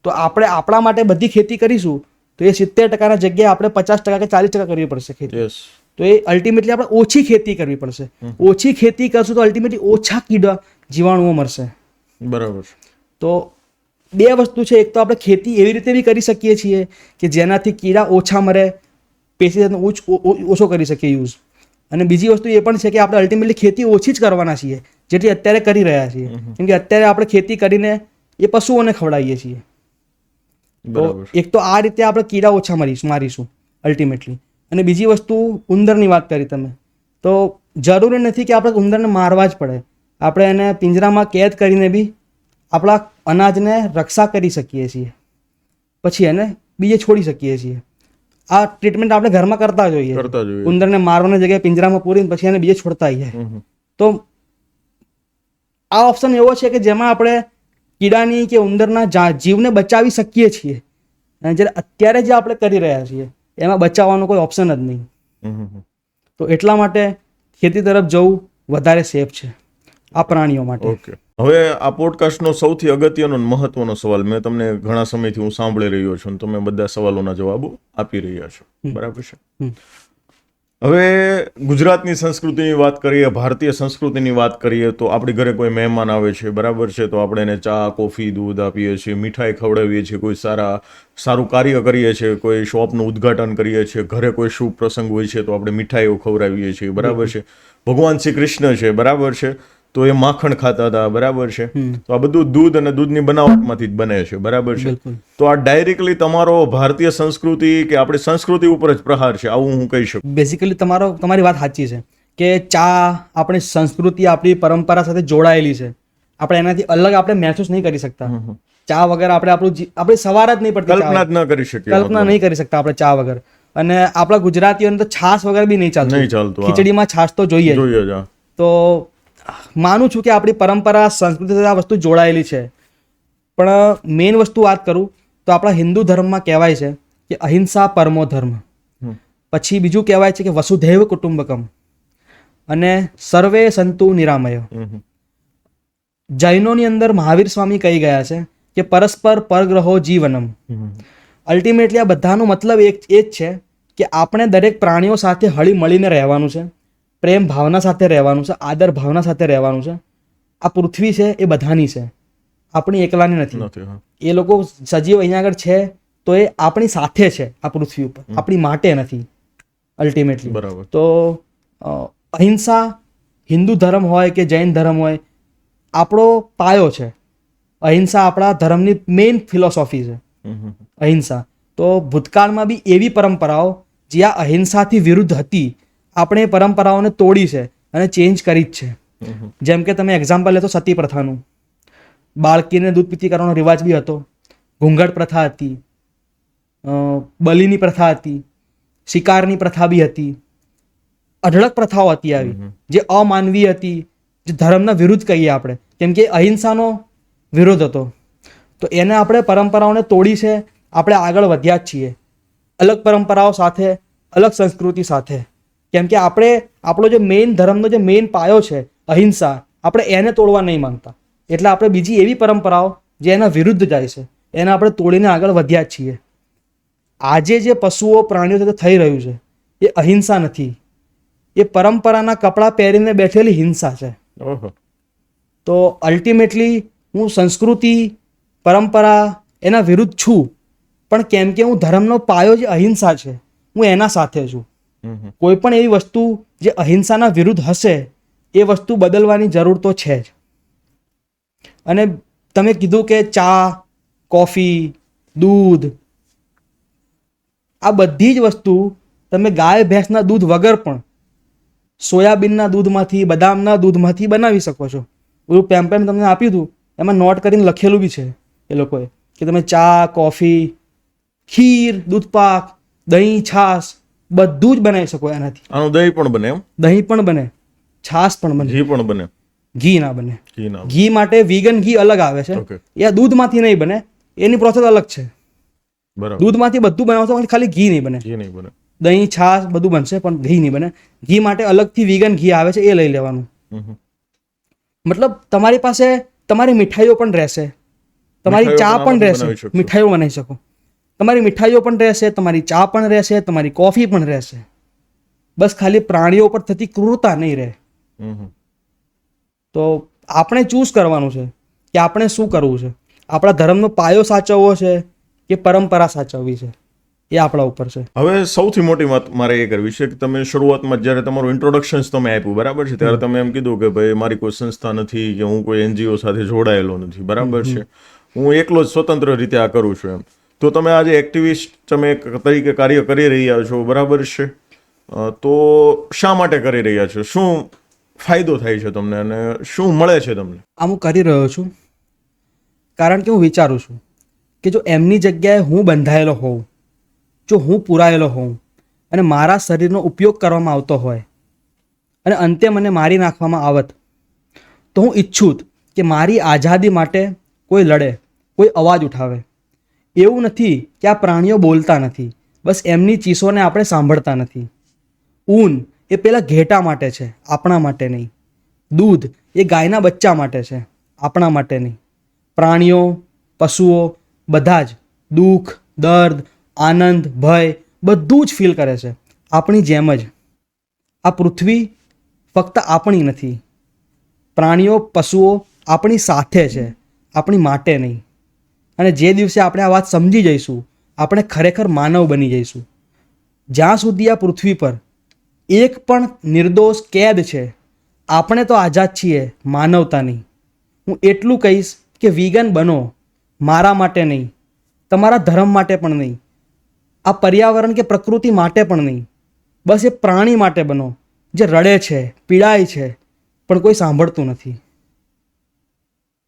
તો આપણે આપણા માટે બધી ખેતી કરીશું તો એ 70%ના જગ્યાએ આપણે 50% કે 40% કરવી પડશે ખેતી. યસ. તો એ અલ્ટિમેટલી આપણે ઓછી ખેતી કરવી પડશે. ઓછી ખેતી કરશું તો અલ્ટિમેટલી ઓછા કીડા જીવાણુઓ મળશે. બરાબર. તો બે વસ્તુ છે. એક તો આપણે ખેતી એવી રીતે બી કરી શકીએ છીએ કે જેનાથી કીડા ઓછા મરે, પેસ્ટિસાઇડનો ઓછો કરી શકીએ યુઝ. અને બીજી વસ્તુ એ પણ છે કે આપણે અલ્ટિમેટલી ખેતી ઓછી જ કરવાના છીએ જેટલી અત્યારે કરી રહ્યા છીએ. કેમ કે અત્યારે આપણે ખેતી કરીને એ પશુઓને ખવડાવીએ છીએ. તો એક તો આ રીતે આપણે કીડા ઓછા મારીશું અલ્ટિમેટલી. અને બીજી વસ્તુ ઉંદરની વાત કરી તમે, તો જરૂરી નથી કે આપણે ઉંદરને મારવા જ પડે. આપણે એને પિંજરામાં કેદ કરીને બી આપણા અનાજને રક્ષા કરી શકીએ છીએ, પછી એને બીજે છોડી શકીએ છીએ. આ ટ્રીટમેન્ટ આપણે ઘરમાં કરતા જોઈએ. ઉંદરને મારવાની જગ્યાએ પિંજરામાં પૂરીને પછી એને બીજે છોડતા આવીએ. તો આ ઓપ્શન એવો છે કે જેમાં આપણે કીડાની કે ઉંદરના જીવને બચાવી શકીએ છીએ. અને જ્યારે અત્યારે જે આપણે કરી રહ્યા છીએ એમાં બચાવવાનો કોઈ ઓપ્શન જ નહીં. તો એટલા માટે ખેતી તરફ જવું વધારે સેફ છે આ પ્રાણીઓ માટે. ઓકે. હવે આ પોડકાસ્ટનો સૌથી અગત્યનો અને મહત્વનો સવાલ મેં તમને ઘણા સમયથી હું સાંભળી રહ્યો છું, તમે બધા સવાલોના જવાબો આપી રહ્યા છો, બરાબર છે? હવે ગુજરાતની સંસ્કૃતિની વાત કરીએ, ભારતીય સંસ્કૃતિની વાત કરીએ તો આપણી ઘરે કોઈ મહેમાન આવે છે, બરાબર છે, તો આપણે એને ચા, કોફી, દૂધ આપીએ છીએ, મીઠાઈ ખવડાવીએ છીએ, કોઈ સારું કાર્ય કરીએ છીએ, કોઈ શોપનું ઉદ્ઘાટન કરીએ છીએ, ઘરે કોઈ શુભ પ્રસંગ હોય છે તો આપણે મીઠાઈઓ ખવડાવીએ છીએ, બરાબર છે. ભગવાન શ્રી કૃષ્ણ છે, બરાબર છે, તો એ માખણ ખાતા હતા, બરાબર છે. તો આ બધું દૂધ અને દૂધની બનાવટમાંથી જ બને છે, બરાબર છે. તો આ ડાયરેક્ટલી તમારો ભારતીય સંસ્કૃતિ કે આપણી સંસ્કૃતિ ઉપર જ પ્રહાર છે, આવું હું કહી શકું. બેઝિકલી તમારી વાત સાચી છે કે ચા આપણી સંસ્કૃતિ, આપણી પરંપરા સાથે જોડાયેલી છે. આપણે એનાથી અલગ આપણે મહેસૂસ નહીં કરી શકતા. ચા વગર આપણે સવાર જ નહીં પડતી, કલ્પના જ ન કરી શકીએ, કલ્પના નહીં કરી શકતા આપણે ચા વગર. અને આપણા ગુજરાતીઓને તો છાશ વગર બી નહીં ચાલતું. ખીચડીમાં છાશ તો જોઈએ જ. તો માનું છું કે આપણી પરંપરા, સંસ્કૃતિ સાથે આ વસ્તુ જોડાયેલી છે. પણ મેઇન વસ્તુ વાત કરું તો આપણા હિન્દુ ધર્મમાં કહેવાય છે કે અહિંસા પરમો ધર્મ. પછી બીજું કહેવાય છે કે વસુધૈવ કુટુંબકમ અને સર્વે સંતુ નિરામય. જૈનોની અંદર મહાવીર સ્વામી કહી ગયા છે કે પરસ્પર પરગ્રહો જીવનમ. અલ્ટિમેટલી આ બધાનો મતલબ એ જ છે કે આપણે દરેક પ્રાણીઓ સાથે હળી મળીને રહેવાનું છે, પ્રેમ ભાવના સાથે રહેવાનું છે, આદર ભાવના સાથે રહેવાનું છે. આ પૃથ્વી છે એ બધાની છે, આપણી એકલાની નથી. એ લોકો સજીવ અહીંયા આગળ છે તો એ આપણી સાથે છે આ પૃથ્વી ઉપર, આપણી માટે નથી અલ્ટિમેટલી. તો અહિંસા હિન્દુ ધર્મ હોય કે જૈન ધર્મ હોય, આપણો પાયો છે. અહિંસા આપણા ધર્મની મેઇન ફિલોસોફી છે, અહિંસા. તો ભૂતકાળમાં બી એવી પરંપરાઓ જે આ અહિંસાથી વિરુદ્ધ હતી, આપણે એ પરંપરાઓને તોડી છે અને ચેન્જ કરી જ છે. જેમ કે તમે એક્ઝામ્પલ લેતો સતી પ્રથાનું, બાળકીને દૂધ પીતી કરવાનો રિવાજ બી હતો, ઘૂંઘટ પ્રથા હતી, બલિની પ્રથા હતી, શિકારની પ્રથા બી હતી, અઢળક પ્રથાઓ હતી આવી જે અમાનવીય હતી, જે ધર્મના વિરુદ્ધ કહીએ આપણે, કેમ કે અહિંસાનો વિરોધ હતો. તો એને આપણે પરંપરાઓને તોડી છે, આપણે આગળ વધ્યા જ છીએ અલગ પરંપરાઓ સાથે, અલગ સંસ્કૃતિ સાથે. કેમ કે આપણે આપણો જે મેઇન ધર્મનો જે મેઇન પાયો છે અહિંસા, આપણે એને તોડવા નહીં માંગતા. એટલે આપણે બીજી એવી પરંપરાઓ જે એના વિરુદ્ધ જાય છે એને આપણે તોડીને આગળ વધ્યા જ છીએ. આજે જે પશુઓ પ્રાણીઓ સાથે થઈ રહ્યું છે એ અહિંસા નથી, એ પરંપરાના કપડાં પહેરીને બેઠેલી હિંસા છે. તો અલ્ટિમેટલી હું સંસ્કૃતિ, પરંપરા એના વિરુદ્ધ છું, પણ કેમ કે હું ધર્મનો પાયો જે અહિંસા છે હું એના સાથે છું. કોઈ પણ એવી વસ્તુ જે અહિંસાના વિરુદ્ધ હશે એ વસ્તુ બદલવાની જરૂર તો છે જ. અને તમે કીધું કે ચા, કોફી, દૂધ, આ બધી જ વસ્તુ તમે ગાય ભેંસના દૂધ વગર પણ સોયાબીનના દૂધમાંથી, બદામના દૂધમાંથી બનાવી શકો છો. બધું પેમ્પલેટ તમને આપ્યું હતું, એમાં નોટ કરીને લખેલું બી છે એ લોકોએ કે તમે ચા, કોફી, ખીર, દૂધપાક, દહીં, છાશ બધું જ બનાવી શકો એનાથી. આનું દહીં પણ બને? એમ? દહીં પણ બને, છાશ પણ બને, ઘી પણ બને. ઘી ના બને. ઘી માટે વીગન ઘી અલગ આવે છે, એ દૂધમાંથી નહીં બને, એની પ્રોસેસ અલગ છે. બરાબર. દૂધમાંથી બધું બનાવશો પણ ખાલી ઘી નહીં બને. ઘી નહીં બને. દહીં, છાશ બધું બનશે પણ ઘી નહીં બને. ઘી માટે અલગથી વીગન ઘી આવે છે, એ લઈ લેવાનું. હમ. મતલબ તમારી પાસે તમારી મીઠાઈઓ પણ રહેશે, તમારી મીઠાઈઓ ચા પણ પણ રહેશે, બનાવી શકશો. મીઠાઈઓ બનાવી શકો. તમારી મીઠાઈઓ પણ રહેશે, તમારી ચા પણ રહેશે, તમારી કોફી પણ રહેશે. બસ ખાલી પ્રાણીઓ પર થતી ક્રૂરતા નહીં રહે. હમ. તો આપણે ચૂઝ કરવાનું છે કે આપણે શું કરવું છે. આપણા ધર્મનો પાયો સાચવવો છે કે પરંપરા સાચવવી છે, એ આપણા ઉપર છે. હવે સૌથી મોટી વાત મારે એ કરવી છે કે તમે શરૂઆતમાં જ્યારે તમારું ઇન્ટ્રોડક્શન્સ તમે આપ્યું, બરાબર છે, ત્યારે તમે એમ કીધું કે ભાઈ મારી કોઈ સંસ્થા નથી કે હું કોઈ NGO સાથે જોડાયેલો નથી, બરાબર છે, હું એકલો જ સ્વતંત્ર રીતે આ કરું છું એમ. તો તમે આજે એક્ટિવિસ્ટ તમે તરીકે કાર્ય કરી રહ્યા છો, બરાબર છે, તો શા માટે કરી રહ્યા છો? શું ફાયદો થાય છે તમને અને શું મળે છે તમને? આ હું કરી રહ્યો છું કારણ કે હું વિચારું છું કે જો એમની જગ્યાએ હું બંધાયેલો હોઉં, જો હું પુરાયેલો હોઉં અને મારા શરીરનો ઉપયોગ કરવામાં આવતો હોય અને અંતે મને મારી નાખવામાં આવત, તો હું ઈચ્છું કે મારી આઝાદી માટે કોઈ લડે, કોઈ અવાજ ઉઠાવે. એવું નથી કે આ પ્રાણીઓ બોલતા નથી, બસ એમની ચીસોને આપણે સાંભળતા નથી. ઊન એ પેલા ઘેટા માટે છે, આપણા માટે નહીં. દૂધ એ ગાયના બચ્ચા માટે છે, આપણા માટે નહીં. પ્રાણીઓ, પશુઓ બધા જ દુઃખ, દર્દ, આનંદ, ભય બધું જ ફીલ કરે છે, આપણી જેમ જ. આ પૃથ્વી ફક્ત આપણી નથી. પ્રાણીઓ, પશુઓ આપણી સાથે છે, આપણી માટે નહીં. અને જે દિવસે આપણે આ વાત સમજી જઈશું, આપણે ખરેખર માનવ બની જઈશું. જ્યાં સુધી આ પૃથ્વી પર એક પણ નિર્દોષ કેદ છે, આપણે તો આઝાદ છીએ, માનવતાની. હું એટલું કહીશ કે વીગન બનો, મારા માટે નહીં, તમારા ધર્મ માટે પણ નહીં, આ પર્યાવરણ કે પ્રકૃતિ માટે પણ નહીં. બસ એ પ્રાણી માટે બનો જે રડે છે, પીડાય છે, પણ કોઈ સાંભળતું નથી.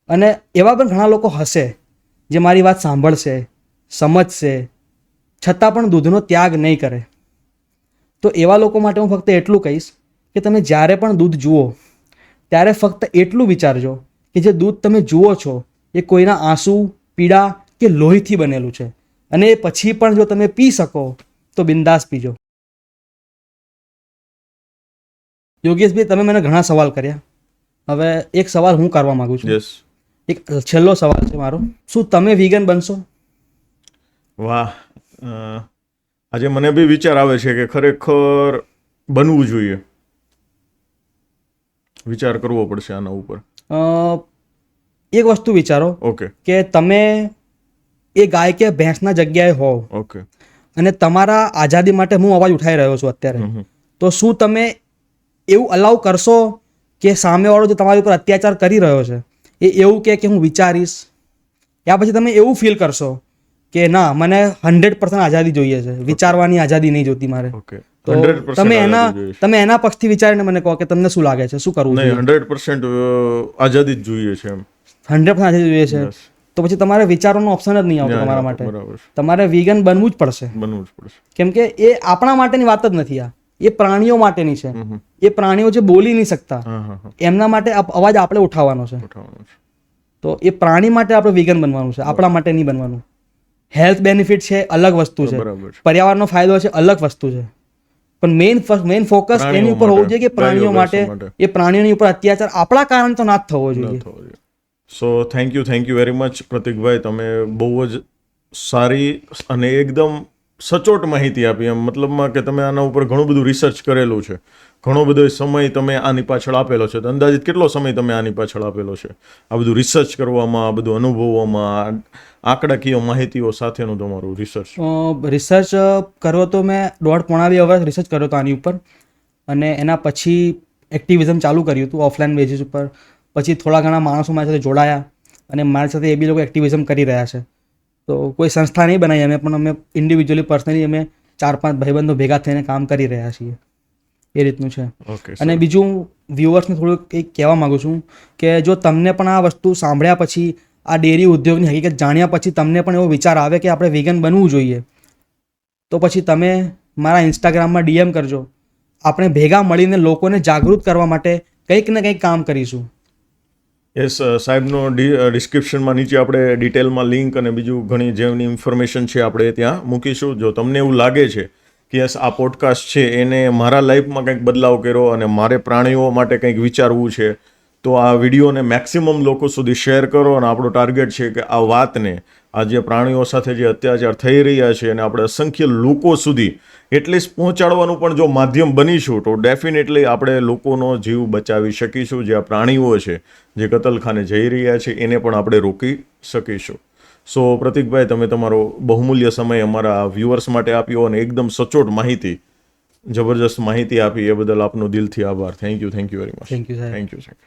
અને એવા પણ ઘણા લોકો હશે જે મારી વાત સાંભળશે, સમજશે, છતાં પણ દૂધનો ત્યાગ નહીં કરે. તો એવા લોકો માટે હું ફક્ત એટલું કહીશ કે તમે જ્યારે પણ દૂધ જુઓ ત્યારે ફક્ત એટલું વિચારજો કે જે દૂધ તમે જુઓ છો એ કોઈના આંસુ, પીડા કે લોહીથી બનેલું છે. અને એ પછી પણ જો તમે પી શકો તો બિંદાસ પીજો. યોગેશભાઈ, તમે મને ઘણા સવાલ કર્યા. હવે એક સવાલ હું કરવા માંગુ છું. યસ. એક છેલ્લો સવાલ છે મારો. શું તમે વીગન બનશો? વાહ. આજે મને બી વિચાર આવે છે કે ખરેખર બનવું જોઈએ. વિચાર કરવો પડશે આના ઉપર. એક વસ્તુ વિચારો ઓકે. કે તમે એ ગાય કે ભેંસના જગ્યાએ હોવ ઓકે. અને તમારા આઝાદી માટે હું અવાજ ઉઠાવી રહ્યો છું અત્યારે, તો શું તમે એવું અલાઉ કરશો કે સામેવાળો જે તમારી ઉપર અત્યાચાર કરી રહ્યો છે એ એવું કે હું વિચારીશ, યા પછી તમે એવું ફીલ કરશો કે ના, મને 100% આઝાદી જોઈએ છે, વિચારવાની આઝાદી નહીં જોતી મારે? ઓકે. તો 100% તમે એના પક્ષથી વિચારીને મને કહો કે તમને શું લાગે છે, શું કરવું નહીં, જોઈએ? 100% આઝાદી જ જોઈએ છે એમ. 100% આઝાદી જોઈએ છે, Yes. તો પછી તમારે વિચારવાનો ઓપ્શન જ નહીં આવતો તમારા માટે. બરાબર છે. તમારે વીગન બનવું જ પડશે, બનવું જ પડશે. કેમ કે એ આપણા માટેની વાત જ નથી. આ એ પ્રાણીઓ માટેની છે. હમ. એ પ્રાણીઓ જે બોલી નહીં શકતા, હા હા હા. એમના માટે અવાજ આપણે ઉઠાવવાનો છે. ઉઠાવવાનું છે. તો એ પ્રાણી માટે આપણે વીગન બનવાનું છે, આપણા માટે નહીં બનવાનું. હેલ્થ બેનિફિટ છે, અલગ વસ્તુ છે. બરાબર છે. પર્યાવરણનો ફાયદો છે, અલગ વસ્તુ છે. પણ મેઇન ફોકસ પ્રાણીઓ એની ઉપર હોવું માટે, જોઈએ કે પ્રાણીઓ ગાયો માટે, ભેંસો માટે. એ પ્રાણીઓની ઉપર અત્યાચાર આપણા કારણે તો ના જ થવો જોઈએ. So thank you very much પ્રતિકભાઈ. તમે બહુ જ સારી અને એકદમ સચોટ માહિતી આપી. એમ મતલબમાં કે તમે આના ઉપર ઘણું બધું રિસર્ચ કરેલું છે, ઘણો બધો સમય તમે આની પાછળ આપેલો છે. તો અંદાજિત કેટલો સમય તમે આની પાછળ આપેલો છે આ બધું રિસર્ચ કરવામાં, આ બધું અનુભવવામાં, આંકડાકીય માહિતીઓ સાથેનું તમારું રિસર્ચ? રિસર્ચ કર્યો તો મેં 1.5-2 વર્ષ રિસર્ચ કર્યો હતો આની ઉપર. અને એના પછી એક્ટિવિઝમ ચાલુ કર્યું હતું ઓફલાઈન બેઝિસ ઉપર. પછી થોડા ઘણા માણસો મારી સાથે જોડાયા અને મારી સાથે એ બી લોકો એક્ટિવિઝમ કરી રહ્યા છે. તો કોઈ સંસ્થા નહીં બનાવી અમે, પણ અમે ઇન્ડિવિજ્યુઅલી પર્સનલી અમે 4-5 ભાઈબંધો ભેગા થઈને કામ કરી રહ્યા છીએ. એ રીતનું છે. ઓકે. અને બીજું વ્યુઅર્સને થોડુંક કંઈક કહેવા માગું છું કે જો તમને પણ આ વસ્તુ સાંભળ્યા પછી, આ ડેરી ઉદ્યોગની હકીકત જાણ્યા પછી તમને પણ એવો વિચાર આવે કે આપણે વીગન બનવું જોઈએ, તો પછી તમે મારા ઇન્સ્ટાગ્રામમાં DM કરજો. આપણે ભેગા મળીને લોકોને જાગૃત કરવા માટે કંઈક ને કંઈક કામ કરીશું. યસ સાહેબનો ડિસ્ક્રિપ્શનમાં નીચે આપણે ડિટેલમાં લિંક અને બીજું ઘણી જેની ઇન્ફોર્મેશન છે આપણે ત્યાં મૂકીશું. જો તમને એવું લાગે છે કે યસ આ પોડકાસ્ટ છે એને મારા લાઈફમાં કંઈક બદલાવ કર્યો અને મારે પ્રાણીઓ માટે કંઈક વિચારવું છે, તો આ વિડીયોને મેક્સિમમ લોકો સુધી શેર કરો. અને આપણો ટાર્ગેટ છે કે આ વાતને, આ જે પ્રાણીઓ સાથે જે અત્યાચાર થઈ રહ્યા છે અને આપણે અસંખ્ય લોકો સુધી એટલીસ્ટ પહોંચાડવાનું પણ જો માધ્યમ બનીશું તો ડેફિનેટલી આપણે લોકોનો જીવ બચાવી શકીશું. જે આ પ્રાણીઓ છે જે કતલખાને જઈ રહ્યા છે એને પણ આપણે રોકી શકીશું. સો પ્રતિકભાઈ, તમે તમારો બહુમૂલ્ય સમય અમારા વ્યુઅર્સ માટે આપ્યો અને એકદમ સચોટ માહિતી, જબરજસ્ત માહિતી આપી એ બદલ આપનો દિલથી આભાર. Thank you very much. Thank you સાહેબ. થેન્ક યુ સાહેબ.